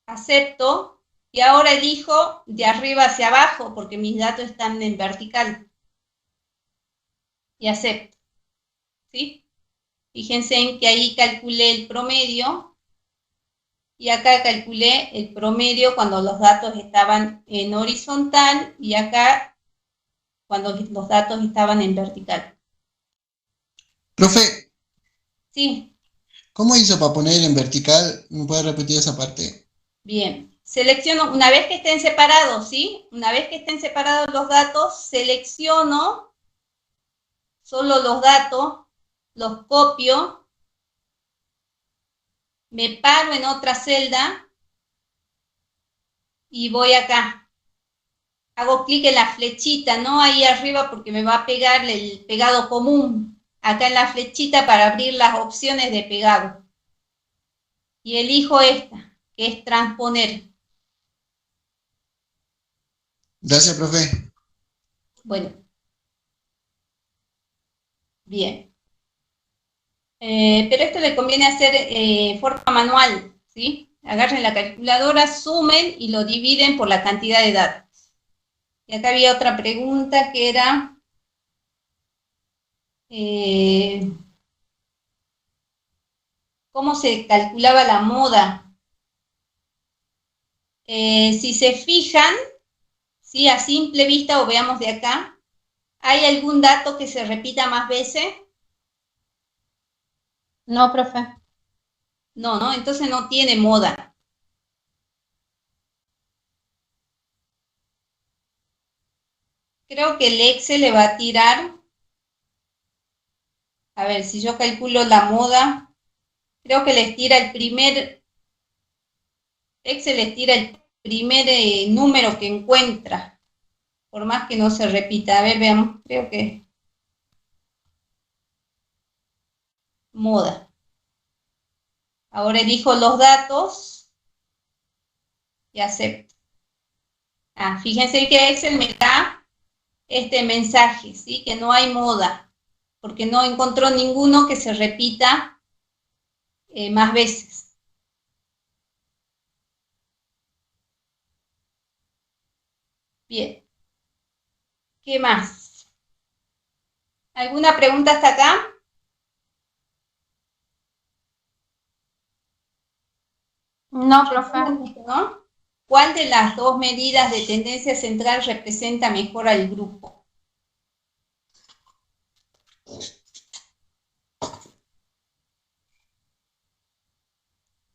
Acepto, y ahora elijo de arriba hacia abajo, porque mis datos están en vertical. Y acepto, ¿sí? Fíjense en que ahí calculé el promedio, y acá calculé el promedio cuando los datos estaban en horizontal, y acá cuando los datos estaban en vertical. Profe, Sí. ¿cómo hizo para poner en vertical? ¿Me puede repetir esa parte? Bien, selecciono, una vez que estén separados, ¿sí? Una vez que estén separados los datos, selecciono solo los datos, los copio, me paro en otra celda y voy acá. Hago clic en la flechita, no ahí arriba porque me va a pegar el pegado común. Acá en la flechita para abrir las opciones de pegado. Y elijo esta, que es transponer. Gracias, profe. Bueno. Bien. Pero esto le conviene hacer forma manual, ¿sí? Agarren la calculadora, sumen y lo dividen por la cantidad de datos. Y acá había otra pregunta que era... ¿cómo se calculaba la moda? Si se fijan, ¿sí? A simple vista o veamos de acá, ¿hay algún dato que se repita más veces? No, profe. No, ¿no? Entonces no tiene moda. Creo que el Excel le va a tirar. A ver, si yo calculo la moda, creo que les tira el primer... Excel les tira el primer número que encuentra, por más que no se repita. A ver, veamos, creo que... moda. Ahora elijo los datos y acepto. Fíjense que Excel me da este mensaje, ¿sí? Que no hay moda, porque no encontró ninguno que se repita más veces. Bien. ¿Qué más? ¿Alguna pregunta hasta acá? No, profe. ¿No? ¿Cuál de las dos medidas de tendencia central representa mejor al grupo?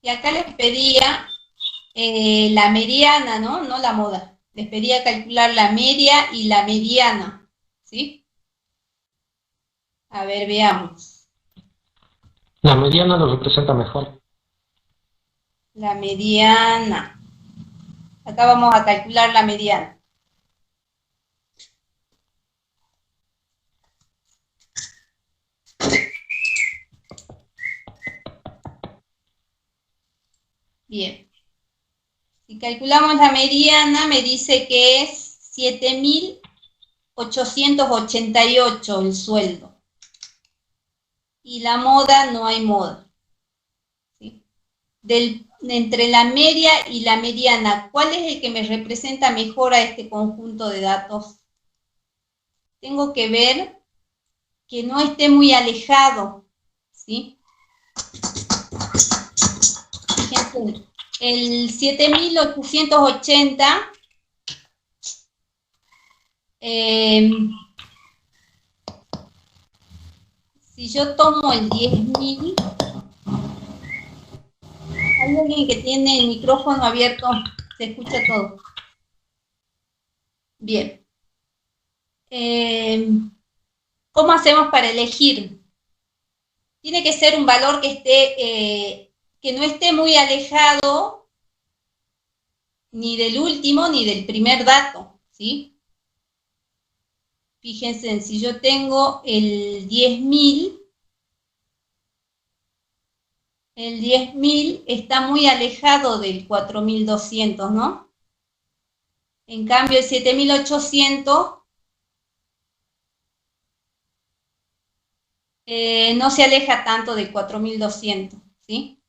Y acá les pedía la mediana, ¿no? No la moda. Les pedía calcular la media y la mediana, ¿sí? A ver, veamos. La mediana lo representa mejor. La mediana. Acá vamos a calcular la mediana. Bien. Si calculamos la mediana, me dice que es 7.888 el sueldo. Y la moda, no hay moda. ¿Sí? Entre la media y la mediana, ¿cuál es el que me representa mejor a este conjunto de datos? Tengo que ver que no esté muy alejado, ¿sí? Fíjense, el 7.880 si yo tomo el 10.000, hay alguien que tiene el micrófono abierto, se escucha todo. Bien. ¿Cómo hacemos para elegir? Tiene que ser un valor que esté, que no esté muy alejado ni del último ni del primer dato, ¿sí? Fíjense, si yo tengo el 10.000, el 10.000 está muy alejado del 4.200, ¿no? En cambio, el 7.800 no se aleja tanto del 4.200, ¿sí?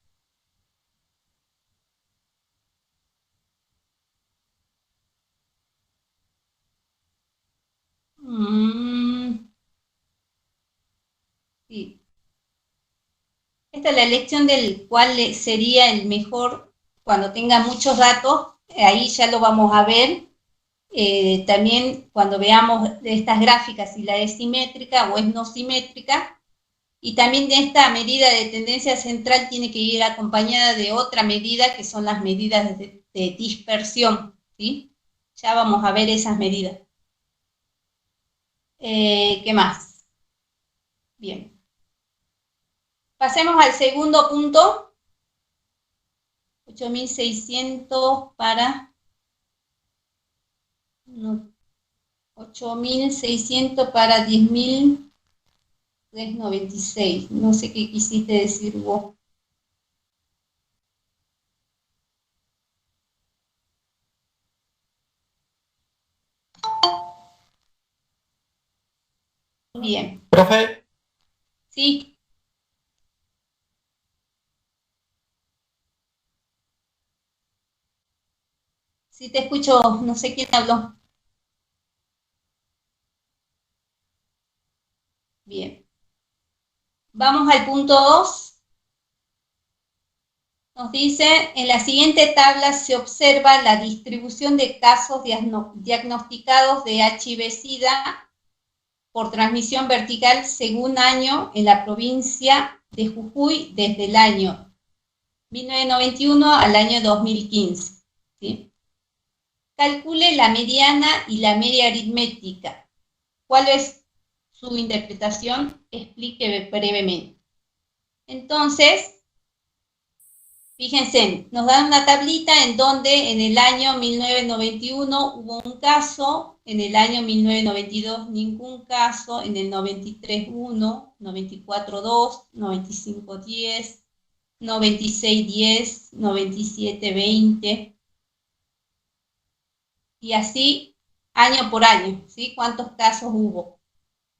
Sí. Esta es la elección del cual sería el mejor cuando tenga muchos datos, ahí ya lo vamos a ver. También cuando veamos estas gráficas, si la es simétrica o es no simétrica, y también de esta medida de tendencia central tiene que ir acompañada de otra medida que son las medidas de dispersión, ¿sí? Ya vamos a ver esas medidas. ¿Qué más? Bien. Pasemos al segundo punto. 8.600 para... No, 8.600 para 10.396. No sé qué quisiste decir vos. Bien. Profe, Sí. Sí, te escucho, no sé quién habló. Bien. Vamos al punto 2. Nos dice, en la siguiente tabla se observa la distribución de casos diagnosticados de HIV-Sida por transmisión vertical según año en la provincia de Jujuy desde el año 1991 al año 2015. ¿Sí? Calcule la mediana y la media aritmética. ¿Cuál es su interpretación? Explique brevemente. Entonces, fíjense, nos dan una tablita en donde en el año 1991 hubo un caso, en el año 1992 ningún caso, en el 93 1, 94 2, 95 10, 96 10, 97 20, y así año por año, ¿sí? ¿Cuántos casos hubo?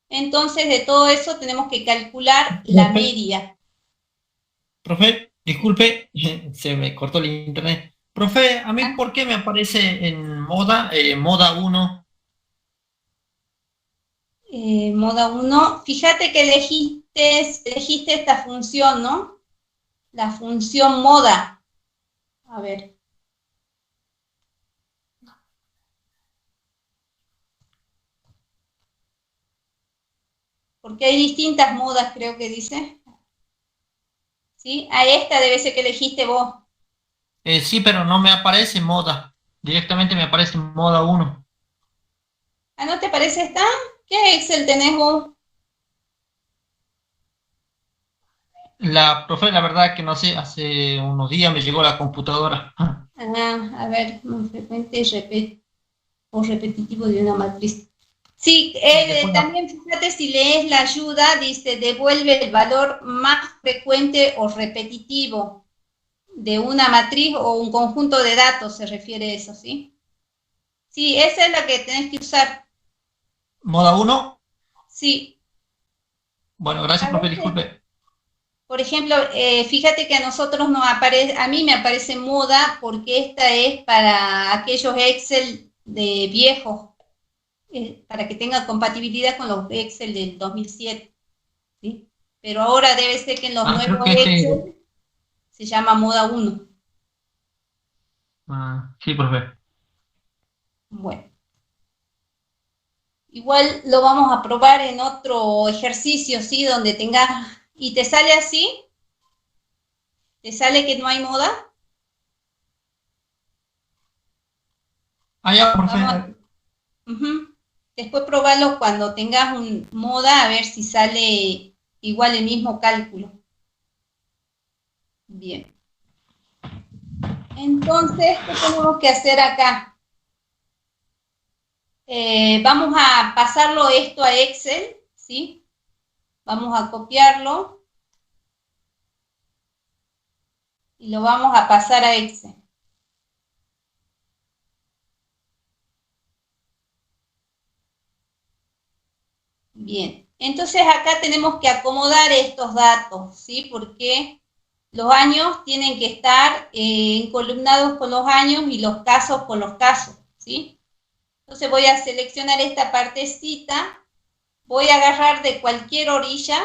Entonces, de todo eso tenemos que calcular la media. profe, disculpe, se me cortó el internet. Profe, ¿a mí por qué me aparece en moda 1? Moda 1, fíjate que elegiste esta función, ¿no? La función moda. A ver. Porque hay distintas modas, creo que dice. ¿Sí? A esta debe ser que elegiste vos. Sí, pero no me aparece moda. Directamente me aparece moda 1. ¿Ah, no te parece esta? ¿Qué Excel tenés vos? Profe, la verdad que no sé, hace unos días me llegó la computadora. A ver, muy frecuente o repetitivo de una matriz. Sí, también fíjate si lees la ayuda, dice, devuelve el valor más frecuente o repetitivo de una matriz o un conjunto de datos, se refiere a eso, ¿sí? Sí, esa es la que tenés que usar. ¿Moda 1? Sí. Bueno, gracias, profe, disculpe. Por ejemplo, fíjate que a nosotros nos aparece, a mí me aparece moda porque esta es para aquellos Excel de viejos, para que tenga compatibilidad con los Excel del 2007, ¿sí? Pero ahora debe ser que en los nuevos Excel se llama moda 1. Sí, profe. Bueno. Igual lo vamos a probar en otro ejercicio, ¿sí? Donde tengas... ¿Y te sale así? ¿Te sale que no hay moda? Ya, profe. Después probarlo cuando tengas un moda, a ver si sale igual el mismo cálculo. Bien. Entonces, ¿qué tenemos que hacer acá? Vamos a pasarlo esto a Excel, ¿sí? Vamos a copiarlo y lo vamos a pasar a Excel. Bien, entonces acá tenemos que acomodar estos datos, ¿sí? Porque los años tienen que estar encolumnados con los años y los casos con los casos, ¿sí? Entonces voy a seleccionar esta partecita. Voy a agarrar de cualquier orilla.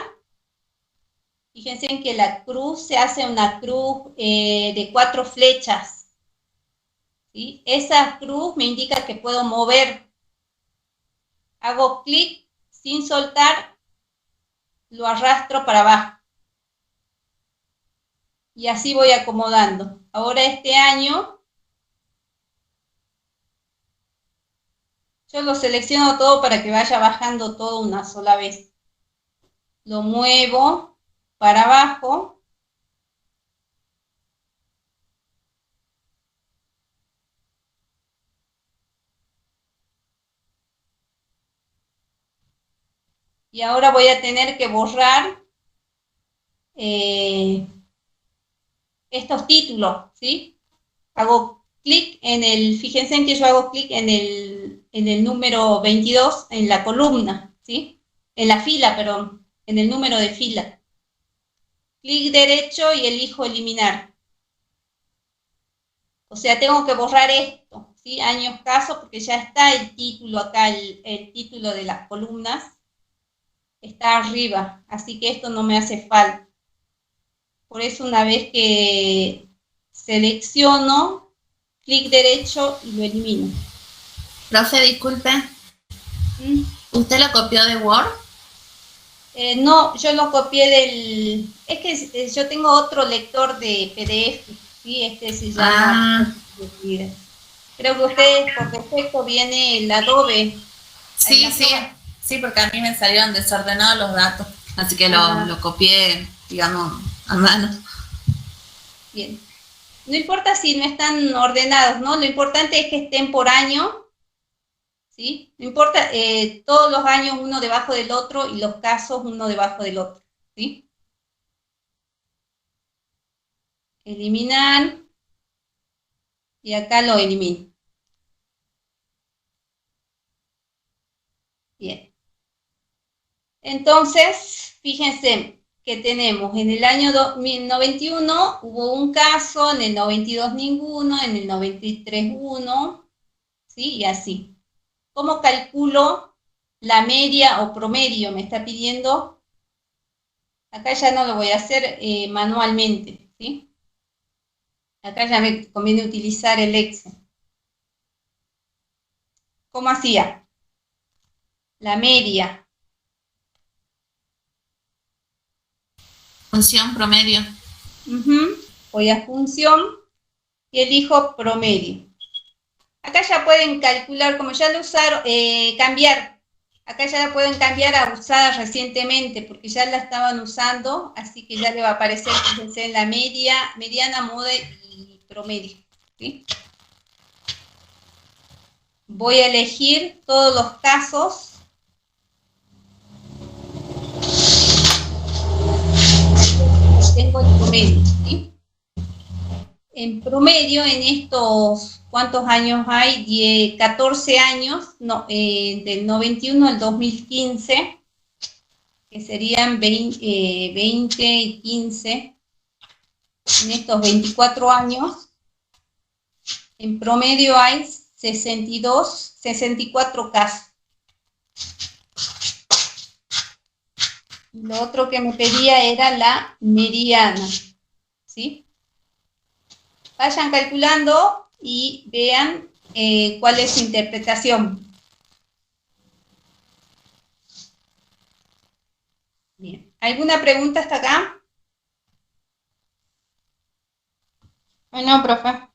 Fíjense en que la cruz se hace una cruz de 4 flechas, ¿sí? Esa cruz me indica que puedo mover. Hago clic sin soltar, lo arrastro para abajo. Y así voy acomodando. Ahora este año, yo lo selecciono todo para que vaya bajando todo una sola vez. Lo muevo para abajo. Y ahora voy a tener que borrar estos títulos, ¿sí? Hago clic en el, fíjense en que yo hago clic en el número 22, en la columna, ¿sí? En la fila, perdón, en el número de fila. Clic derecho y elijo eliminar. O sea, tengo que borrar esto, ¿sí? Años caso, porque ya está el título acá, el título de las columnas está arriba, así que esto no me hace falta. Por eso una vez que selecciono, clic derecho y lo elimino. Profe, disculpe. ¿Usted lo copió de Word? No, yo lo copié del... Es que yo tengo otro lector de PDF, ¿sí? Este se llama... Creo que ustedes por defecto viene el Adobe. Sí, sí. Sí, porque a mí me salieron desordenados los datos, así que lo copié, digamos, a mano. Bien. No importa si no están ordenados, ¿no? Lo importante es que estén por año, ¿sí? No importa, todos los años uno debajo del otro y los casos uno debajo del otro, ¿sí? Eliminar. Y acá lo elimino. Bien. Entonces, fíjense que tenemos en el año 91 hubo un caso, en el 92 ninguno, en el 93 uno, ¿sí? Y así. ¿Cómo calculo la media o promedio? Me está pidiendo. Acá ya no lo voy a hacer manualmente, ¿sí? Acá ya me conviene utilizar el Excel. ¿Cómo hacía? La media. Función promedio. Voy a función y elijo promedio. Acá ya pueden calcular, como ya lo usaron, cambiar. Acá ya la pueden cambiar a usada recientemente, porque ya la estaban usando, así que ya le va a aparecer, fíjense, en la media, mediana, moda y promedio, ¿sí? Voy a elegir todos los casos. Tengo el promedio, ¿sí? En promedio, en estos, ¿cuántos años hay? 14 años, no, del 91 al 2015, que serían 20 y 15, en estos 24 años, en promedio hay 64 casos. Lo otro que me pedía era la mediana, ¿sí? Vayan calculando y vean cuál es su interpretación. Bien. ¿Alguna pregunta hasta acá? No, profe.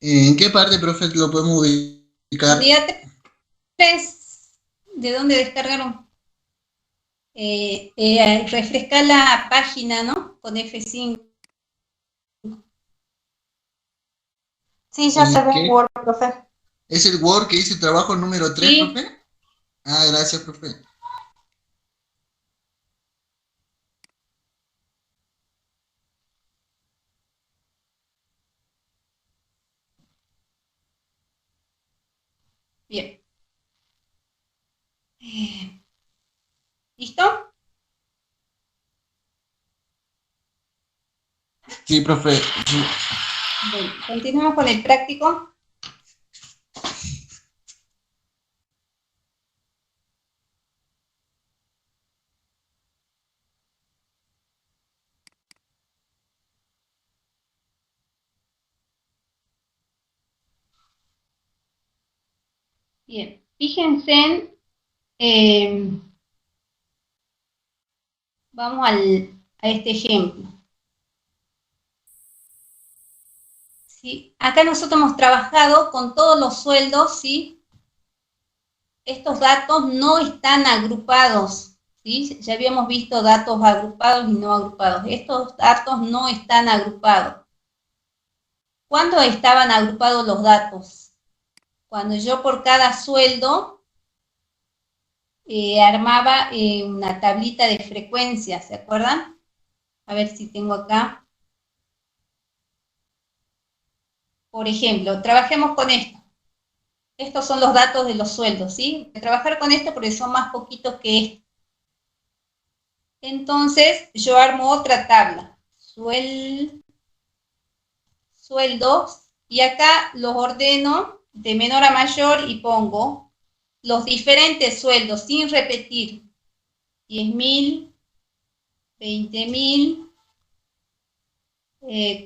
¿En qué parte, profe, lo podemos ubicar? Unidad 3, ¿de dónde descargaron? Refrescar la página, ¿no? Con F5. Sí, ya se ve ¿Qué? en Word, profe. ¿Es el Word que dice trabajo número 3, Sí. profe? Ah, gracias, profe. Bien. ¿Listo? Sí, profe. Bueno, continuamos con el práctico. Bien, fíjense vamos a este ejemplo. ¿Sí? Acá nosotros hemos trabajado con todos los sueldos, ¿sí? Estos datos no están agrupados, ¿sí? Ya habíamos visto datos agrupados y no agrupados. Estos datos no están agrupados. ¿Cuándo estaban agrupados los datos? Cuando yo por cada sueldo armaba una tablita de frecuencia, ¿se acuerdan? A ver si tengo acá. Por ejemplo, trabajemos con esto. Estos son los datos de los sueldos, ¿sí? Voy a trabajar con esto porque son más poquitos que esto. Entonces, yo armo otra tabla. Sueldos. Y acá los ordeno de menor a mayor y pongo los diferentes sueldos sin repetir. 10.000, 20.000,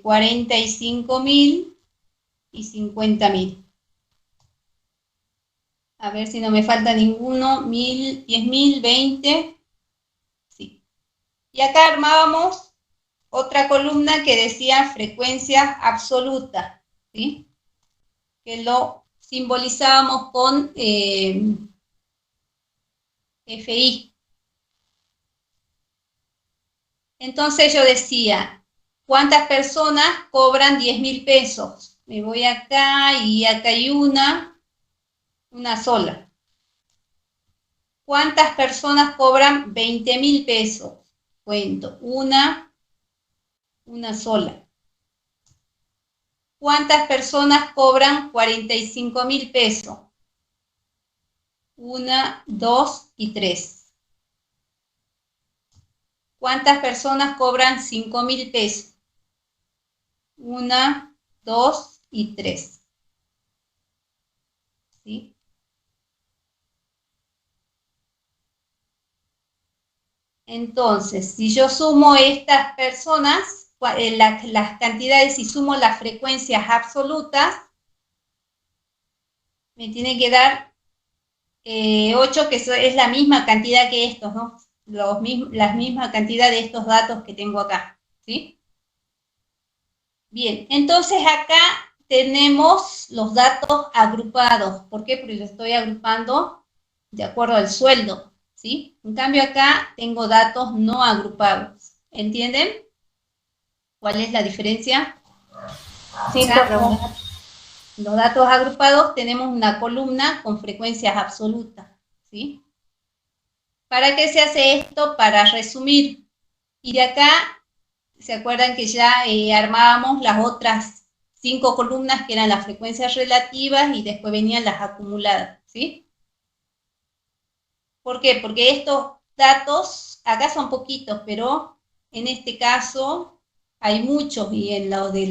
45.000 y 50.000. A ver si no me falta ninguno. 1.000, 10.000, 20. Sí. Y acá armábamos otra columna que decía frecuencia absoluta, ¿sí? Que lo simbolizábamos con FI. Entonces yo decía, ¿cuántas personas cobran 10.000 pesos? Me voy acá y acá hay una sola. ¿Cuántas personas cobran 20.000 pesos? Cuento, una sola. ¿Cuántas personas cobran 45.000 pesos? 1, 2 y 3. ¿Cuántas personas cobran 5.000 pesos? 1, 2 y 3. ¿Sí? Entonces, si yo sumo estas personas, las cantidades y sumo las frecuencias absolutas, me tiene que dar 8, que es la misma cantidad que estos, ¿no? La misma cantidad de estos datos que tengo acá, ¿sí? Bien, entonces acá tenemos los datos agrupados. ¿Por qué? Porque yo estoy agrupando de acuerdo al sueldo, ¿sí? En cambio acá tengo datos no agrupados. ¿Entienden? ¿Cuál es la diferencia? Sí, Acá, correcto. los datos agrupados tenemos una columna con frecuencias absolutas, ¿sí? ¿Para qué se hace esto? Para resumir. Y de acá, ¿se acuerdan que ya armábamos las otras 5 columnas que eran las frecuencias relativas y después venían las acumuladas, ¿sí? ¿Por qué? Porque estos datos, acá son poquitos, pero en este caso hay muchos y en lo de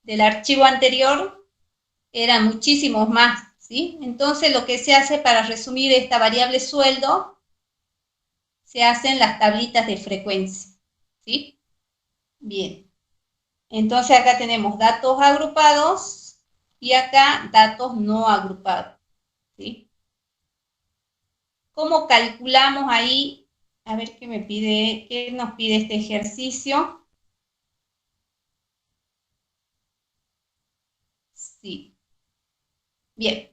del archivo anterior eran muchísimos más, ¿sí? Entonces lo que se hace para resumir esta variable sueldo, se hacen las tablitas de frecuencia, ¿sí? Bien. Entonces acá tenemos datos agrupados y acá datos no agrupados, ¿sí? ¿Cómo calculamos ahí? A ver qué me pide, qué nos pide este ejercicio. Sí. Bien.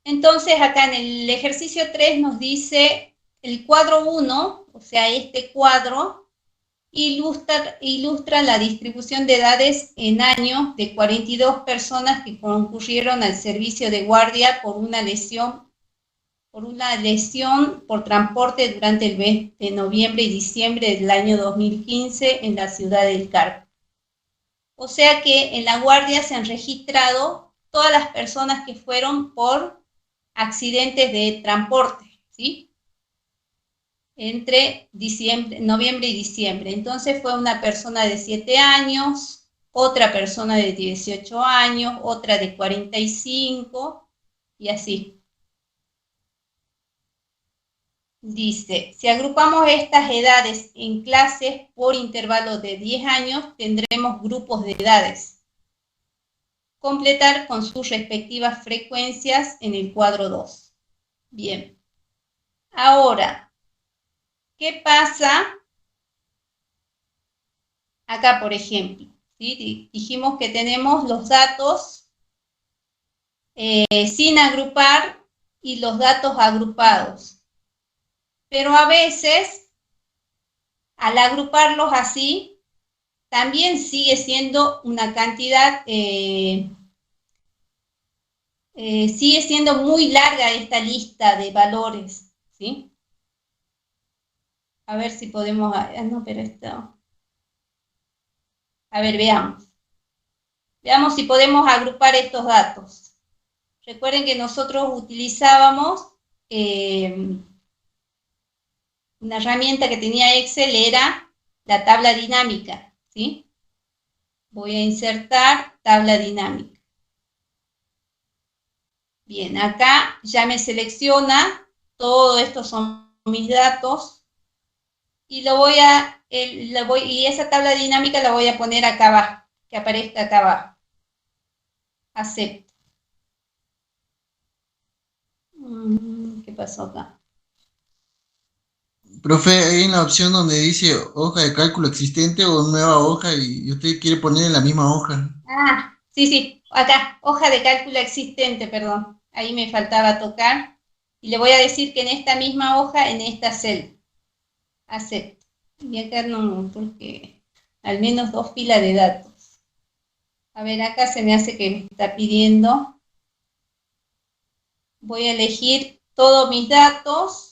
Entonces acá en el ejercicio 3 nos dice el cuadro 1, o sea, este cuadro, ilustra la distribución de edades en años de 42 personas que concurrieron al servicio de guardia por una lesión por transporte durante el mes de noviembre y diciembre del año 2015 en la ciudad del Carpio. O sea que en la guardia se han registrado todas las personas que fueron por accidentes de transporte, ¿sí? Entre noviembre y diciembre. Entonces fue una persona de 7 años, otra persona de 18 años, otra de 45 y así. Dice, si agrupamos estas edades en clases por intervalo de 10 años, tendremos grupos de edades. Completar con sus respectivas frecuencias en el cuadro 2. Bien. Ahora, ¿qué pasa? Acá, por ejemplo, ¿sí? Dijimos que tenemos los datos sin agrupar y los datos agrupados. Pero a veces, al agruparlos así, también sigue siendo una cantidad, sigue siendo muy larga esta lista de valores, ¿sí? A ver si podemos, no, pero esto, a ver, veamos. Veamos si podemos agrupar estos datos. Recuerden que nosotros utilizábamos una herramienta que tenía Excel, era la tabla dinámica, ¿sí? Voy a insertar tabla dinámica. Bien, acá ya me selecciona, todo esto son mis datos, y y esa tabla dinámica la voy a poner acá abajo, que aparezca acá abajo. Acepto. ¿Qué pasó acá? Profe, hay una opción donde dice hoja de cálculo existente o nueva hoja y usted quiere poner en la misma hoja. Ah, sí, acá, hoja de cálculo existente, perdón. Ahí me faltaba tocar. Y le voy a decir que en esta misma hoja, en esta celda. Acepto. Y acá no, porque al menos 2 filas de datos. A ver, acá se me hace que me está pidiendo. Voy a elegir todos mis datos.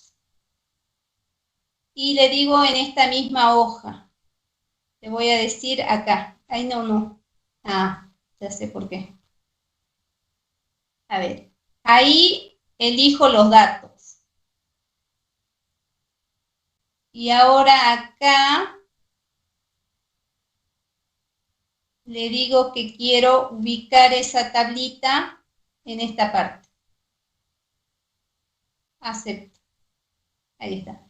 Y le digo en esta misma hoja. Le voy a decir acá. Ay, no. Ah, ya sé por qué. A ver, ahí elijo los datos. Y ahora acá le digo que quiero ubicar esa tablita en esta parte. Acepto. Ahí está.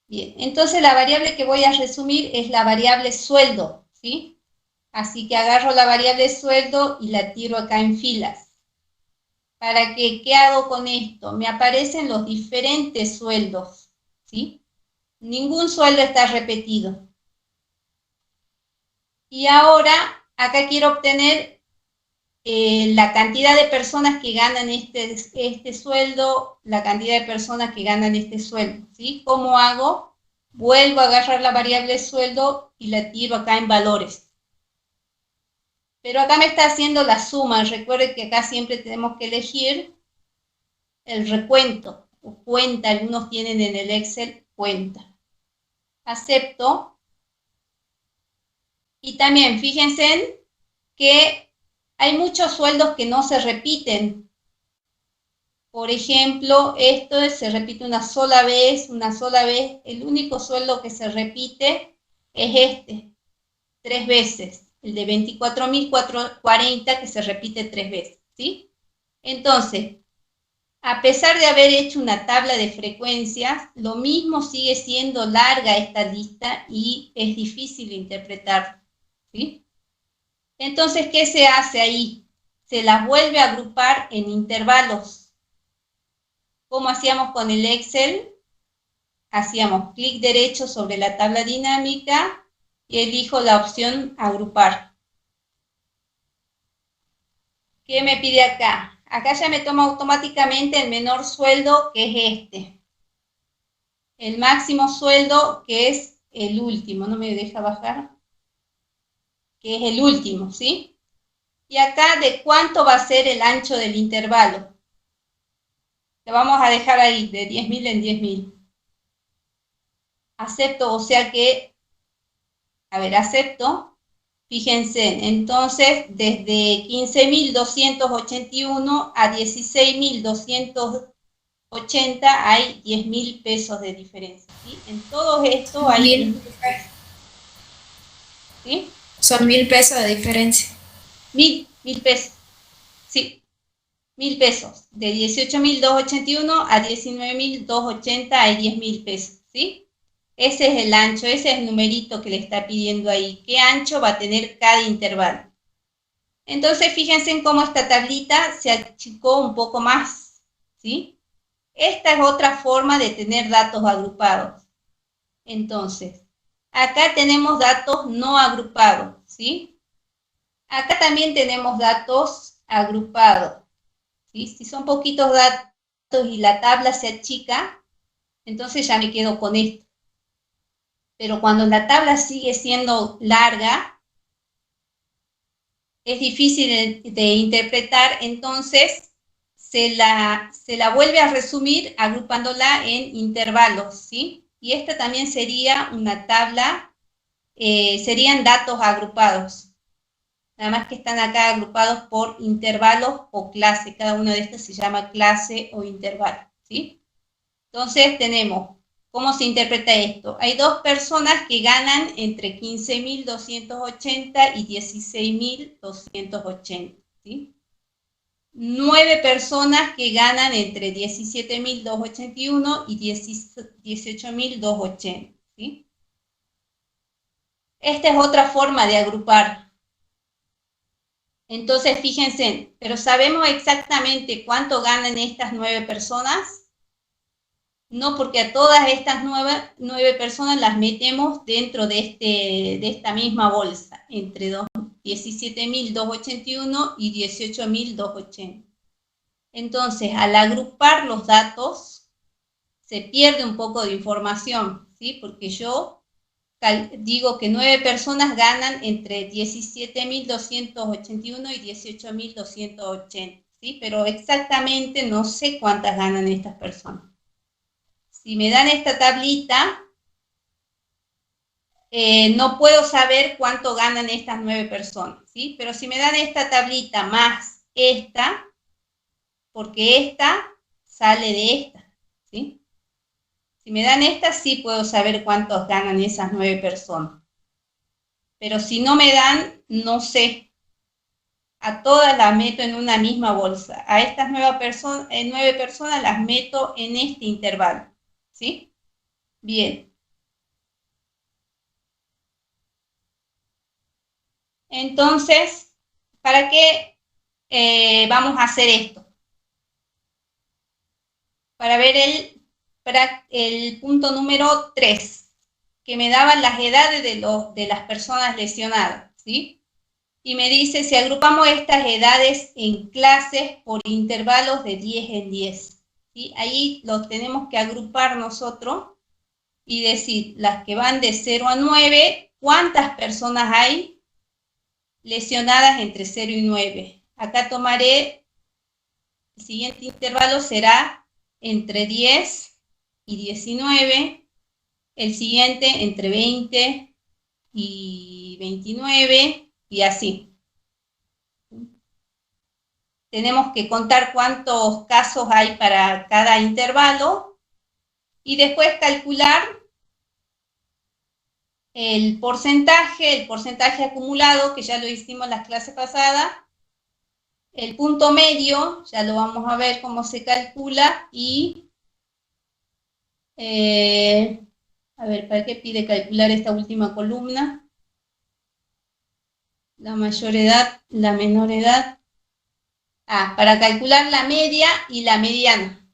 Bien, entonces la variable que voy a resumir es la variable sueldo, ¿sí? Así que agarro la variable sueldo y la tiro acá en filas. ¿Para qué? ¿Qué hago con esto? Me aparecen los diferentes sueldos, ¿sí? Ningún sueldo está repetido. Y ahora, acá quiero obtener la cantidad de personas que ganan este sueldo, la cantidad de personas que ganan este sueldo, ¿sí? ¿Cómo hago? vuelvo a agarrar la variable sueldo y la tiro acá en valores. Pero acá me está haciendo la suma. Recuerden que acá siempre tenemos que elegir el recuento o cuenta. Algunos tienen en el Excel cuenta. Acepto. Y también fíjense que hay muchos sueldos que no se repiten. Por ejemplo, esto se repite una sola vez. El único sueldo que se repite es este, 3 veces. El de 24.440 que se repite 3 veces, ¿sí? Entonces, a pesar de haber hecho una tabla de frecuencias, lo mismo sigue siendo larga esta lista y es difícil interpretar, ¿sí? Entonces, ¿qué se hace ahí? Se las vuelve a agrupar en intervalos. ¿Cómo hacíamos con el Excel? Hacíamos clic derecho sobre la tabla dinámica y elijo la opción agrupar. ¿Qué me pide acá? Acá ya me toma automáticamente el menor sueldo, que es este. El máximo sueldo, que es el último. No me deja bajar. Que es el último, ¿sí? Y acá, ¿de cuánto va a ser el ancho del intervalo? Lo vamos a dejar ahí, de 10.000 en 10.000. Acepto, o sea que... A ver, acepto. Fíjense, entonces, desde 15.281 a 16.280 hay 10.000 pesos de diferencia, ¿sí? En todo esto hay... 1000. ¿Sí? Son 1000 pesos de diferencia. 1000 pesos, sí. 1000 pesos. De 18.281 a 19.280 hay 10.000 pesos, ¿sí? Ese es el ancho, ese es el numerito que le está pidiendo ahí. ¿Qué ancho va a tener cada intervalo? Entonces, fíjense en cómo esta tablita se achicó un poco más, ¿sí? Esta es otra forma de tener datos agrupados. Entonces, acá tenemos datos no agrupados, ¿sí? Acá también tenemos datos agrupados, ¿sí? Si son poquitos datos y la tabla se achica, entonces ya me quedo con esto. Pero cuando la tabla sigue siendo larga, es difícil de interpretar, entonces se la vuelve a resumir agrupándola en intervalos, ¿sí? Y esta también sería una tabla, serían datos agrupados. Nada más que están acá agrupados por intervalos o clase. Cada una de estas se llama clase o intervalo, ¿sí? Entonces tenemos... ¿Cómo se interpreta esto? Hay dos personas que ganan entre 15.280 y 16.280, ¿sí? 9 personas que ganan entre 17.281 y 18.280, ¿sí? Esta es otra forma de agrupar. Entonces, fíjense, pero ¿sabemos exactamente cuánto ganan estas 9 personas? No, porque a todas estas 9 personas las metemos dentro de esta misma bolsa, entre 17.281 y 18.280. Entonces, al agrupar los datos, se pierde un poco de información, ¿sí? Porque yo digo que 9 personas ganan entre 17.281 y 18.280, ¿sí? Pero exactamente no sé cuántas ganan estas personas. Si me dan esta tablita, no puedo saber cuánto ganan estas 9 personas, ¿sí? Pero si me dan esta tablita más esta, porque esta sale de esta, ¿sí? Si me dan esta, sí puedo saber cuántos ganan esas 9 personas. Pero si no me dan, no sé. A todas las meto en una misma bolsa. A estas 9 personas las meto en este intervalo. ¿Sí? Bien. Entonces, ¿para qué vamos a hacer esto? Para ver el punto número 3, que me daban las edades de las personas lesionadas, ¿sí? Y me dice, si agrupamos estas edades en clases por intervalos de 10 en 10. ¿Sí? Ahí los tenemos que agrupar nosotros y decir, las que van de 0 a 9, ¿cuántas personas hay lesionadas entre 0 y 9? Acá tomaré, el siguiente intervalo será entre 10 y 19, el siguiente entre 20 y 29, y así. Tenemos que contar cuántos casos hay para cada intervalo y después calcular el porcentaje acumulado, que ya lo hicimos la clase pasada, el punto medio, ya lo vamos a ver cómo se calcula, y a ver, ¿para qué pide calcular esta última columna? La mayor edad, la menor edad. Para calcular la media y la mediana.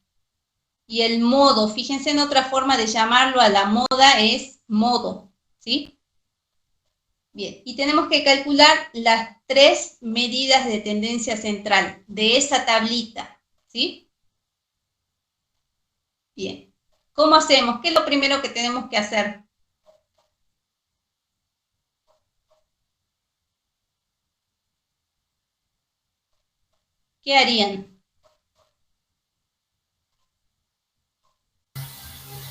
Y el modo, fíjense, en otra forma de llamarlo a la moda es modo, ¿sí? Bien, y tenemos que calcular las 3 medidas de tendencia central de esa tablita, ¿sí? Bien, ¿cómo hacemos? ¿Qué es lo primero que tenemos que hacer? ¿Qué harían?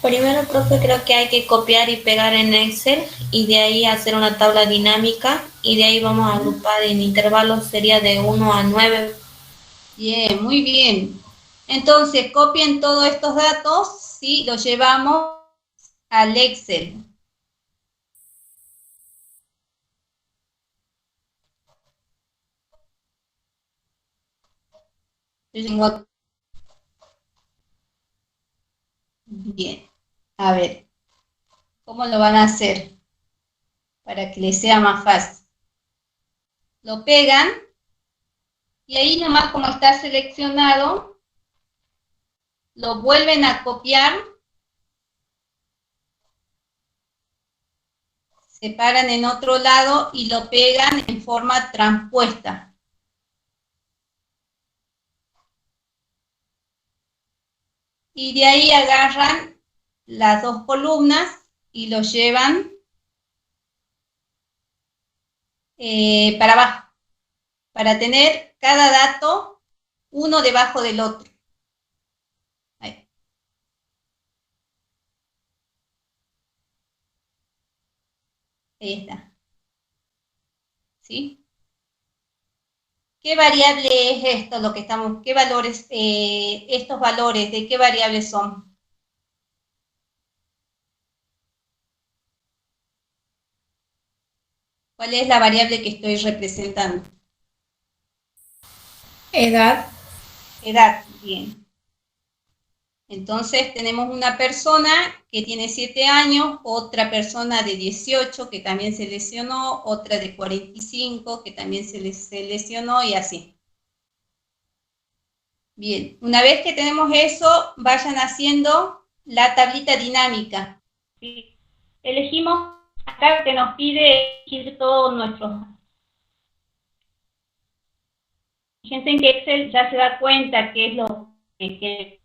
Primero, profe, creo que hay que copiar y pegar en Excel y de ahí hacer una tabla dinámica y de ahí vamos a agrupar en intervalos, sería de 1 a 9. Bien, muy bien. Entonces, copien todos estos datos, ¿sí? Los llevamos al Excel. Bien, a ver, ¿cómo lo van a hacer? Para que les sea más fácil. Lo pegan y ahí nomás, como está seleccionado, lo vuelven a copiar, se paran en otro lado y lo pegan en forma transpuesta. Y de ahí agarran las 2 columnas y lo llevan para abajo, para tener cada dato uno debajo del otro. Ahí. Ahí está. ¿Sí? ¿Qué variable es esto, lo que estamos, qué valores, estos valores, de qué variables son? ¿Cuál es la variable que estoy representando? Edad. Edad, bien. Entonces tenemos una persona que tiene 7 años, otra persona de 18 que también se lesionó, otra de 45 que también se lesionó y así. Bien, una vez que tenemos eso, vayan haciendo la tablita dinámica. ¿Sí? Elegimos acá que nos pide elegir todos nuestros. Fíjense en que Excel ya se da cuenta qué es lo que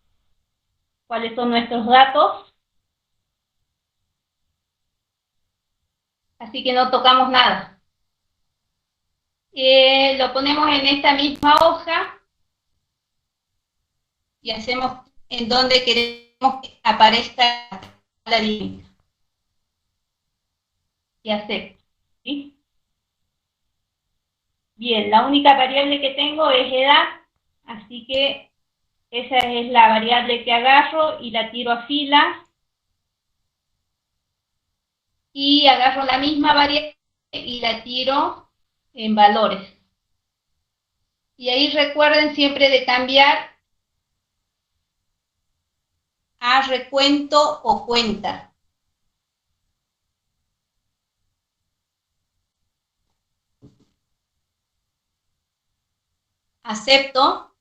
cuáles son nuestros datos. Así que no tocamos nada. Lo ponemos en esta misma hoja y hacemos en donde queremos que aparezca la dinámica. Y acepto. ¿Sí? Bien, la única variable que tengo es edad, así que esa es la variable que agarro y la tiro a filas. Y agarro la misma variable y la tiro en valores. Y ahí recuerden siempre de cambiar a recuento o cuenta. Acepto.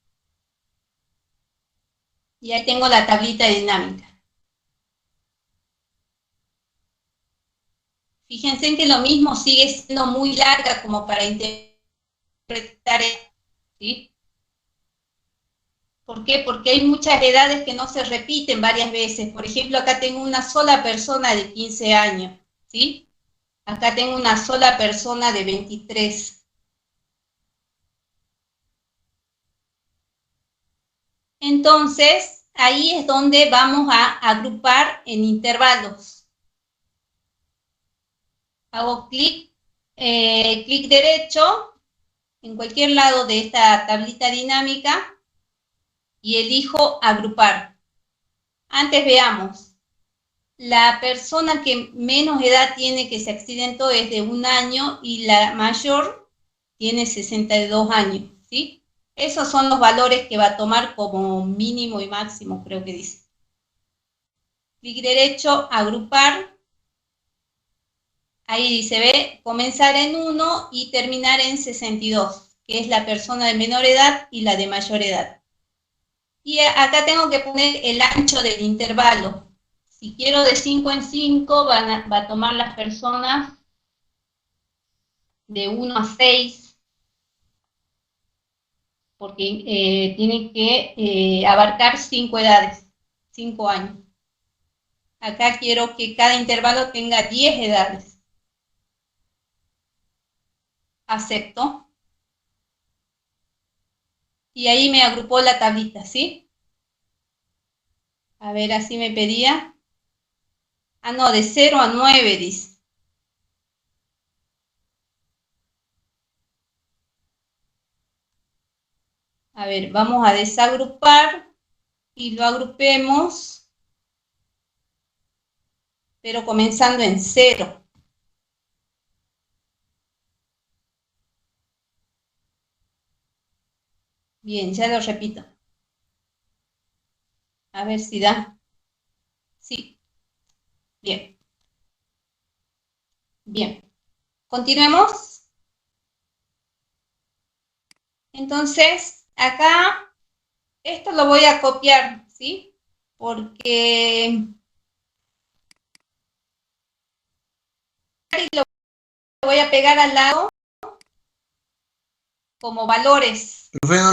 Y ahí tengo la tablita dinámica. Fíjense en que lo mismo sigue siendo muy larga como para interpretar, ¿sí? ¿Por qué? Porque hay muchas edades que no se repiten varias veces. Por ejemplo, acá tengo una sola persona de 15 años, ¿sí? Acá tengo una sola persona de 23. Entonces, ahí es donde vamos a agrupar en intervalos. Hago clic derecho en cualquier lado de esta tablita dinámica y elijo agrupar. Antes veamos, la persona que menos edad tiene que se accidentó es de 1 año y la mayor tiene 62 años, ¿sí? Esos son los valores que va a tomar como mínimo y máximo, creo que dice. Clic derecho, agrupar. Ahí dice, ve, comenzar en 1 y terminar en 62, que es la persona de menor edad y la de mayor edad. Y acá tengo que poner el ancho del intervalo. Si quiero de 5 en 5, va a tomar las personas de 1 a 6, porque tienen que abarcar 5 edades, 5 años. Acá quiero que cada intervalo tenga 10 edades. Acepto. Y ahí me agrupó la tablita, ¿sí? A ver, así me pedía. Ah, no, de 0 a 9, dice. A ver, vamos a desagrupar y lo agrupemos, pero comenzando en 0. Bien, ya lo repito. A ver si da. Sí. Bien. Bien. Continuemos. Entonces, acá, esto lo voy a copiar, ¿sí? Porque lo voy a pegar al lado como valores. Profe, no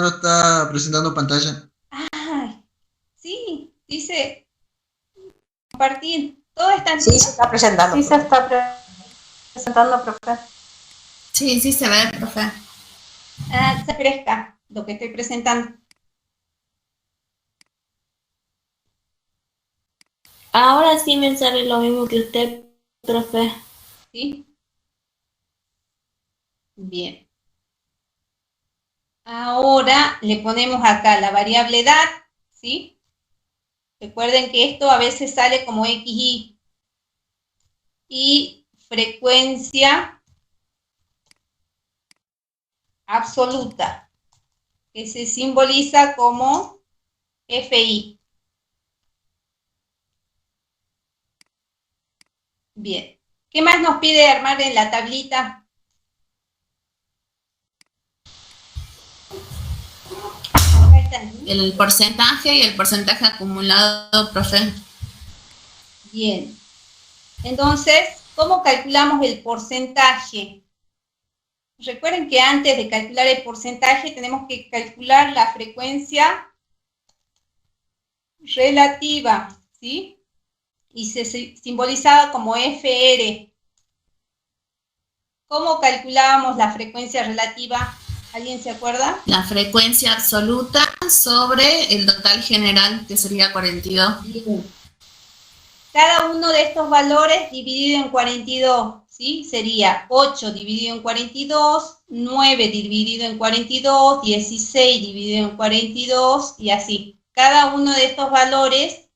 lo está presentando en pantalla. Ay, sí, dice compartir. Todo está. Sí, se está presentando. Sí, se está presentando, profe. Sí, sí se ve, profe. Ah, se fresca lo que estoy presentando. Ahora sí me sale lo mismo que usted, profe. ¿Sí? Bien. Ahora le ponemos acá la variable edad, ¿sí? Recuerden que esto a veces sale como XY. Y frecuencia absoluta, que se simboliza como FI. Bien. ¿Qué más nos pide armar en la tablita? El porcentaje y el porcentaje acumulado, profe. Bien. Entonces, ¿cómo calculamos el porcentaje? Recuerden que antes de calcular el porcentaje tenemos que calcular la frecuencia relativa, ¿sí? Y se simbolizaba como FR. ¿Cómo calculábamos la frecuencia relativa? ¿Alguien se acuerda? La frecuencia absoluta sobre el total general, que sería 42. Bien. Cada uno de estos valores dividido en 42, ¿sí? Sería 8 dividido en 42, 9 dividido en 42, 16 dividido en 42 y así. Cada uno de estos valores,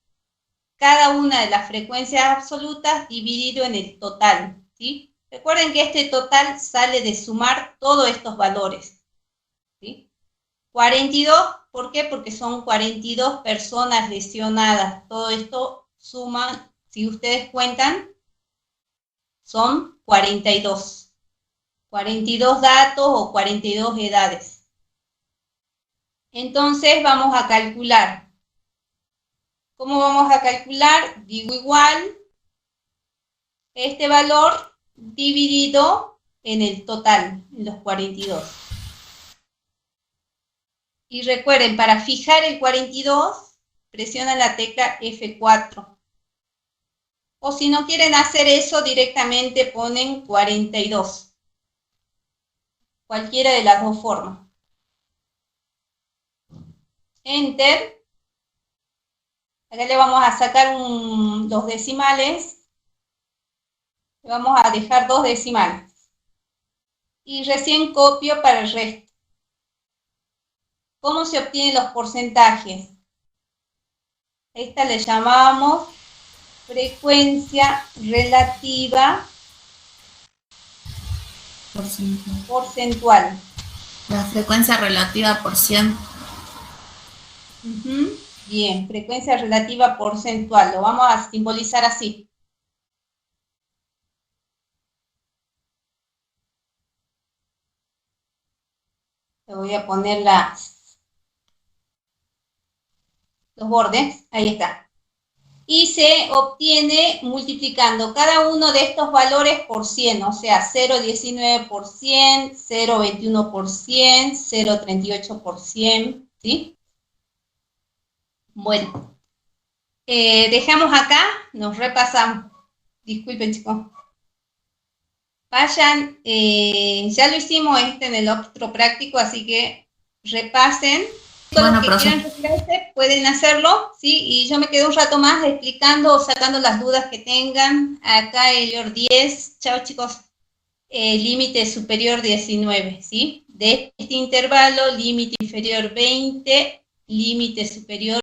cada una de las frecuencias absolutas dividido en el total, ¿sí? Recuerden que este total sale de sumar todos estos valores. ¿Sí? 42, ¿por qué? Porque son 42 personas lesionadas. Todo esto suma, si ustedes cuentan, son 42. 42 datos o 42 edades. Entonces vamos a calcular. ¿Cómo vamos a calcular? Digo igual este valor dividido en el total, en los 42. Y recuerden, para fijar el 42, presionan la tecla F4. O si no quieren hacer eso, directamente ponen 42. Cualquiera de las dos formas. Enter. Acá le vamos a sacar los decimales. Le vamos a dejar 2 decimales. Y recién copio para el resto. ¿Cómo se obtienen los porcentajes? Esta le llamamos frecuencia relativa porcentual. La frecuencia relativa por 100. Bien, frecuencia relativa porcentual. Lo vamos a simbolizar así. Le voy a poner los bordes. Ahí está. Y se obtiene multiplicando cada uno de estos valores por 100, o sea, 0,19%, 0,21%, 0,38%, ¿sí? Bueno, dejamos acá, nos repasamos. Disculpen, chicos. Vayan, ya lo hicimos en el otro práctico, así que repasen. Todos los que quieran retirarse pueden hacerlo, ¿sí? Y yo me quedo un rato más explicando o sacando las dudas que tengan. Acá el 10, chao chicos, límite superior 19, ¿sí? De este intervalo, límite inferior 20, límite superior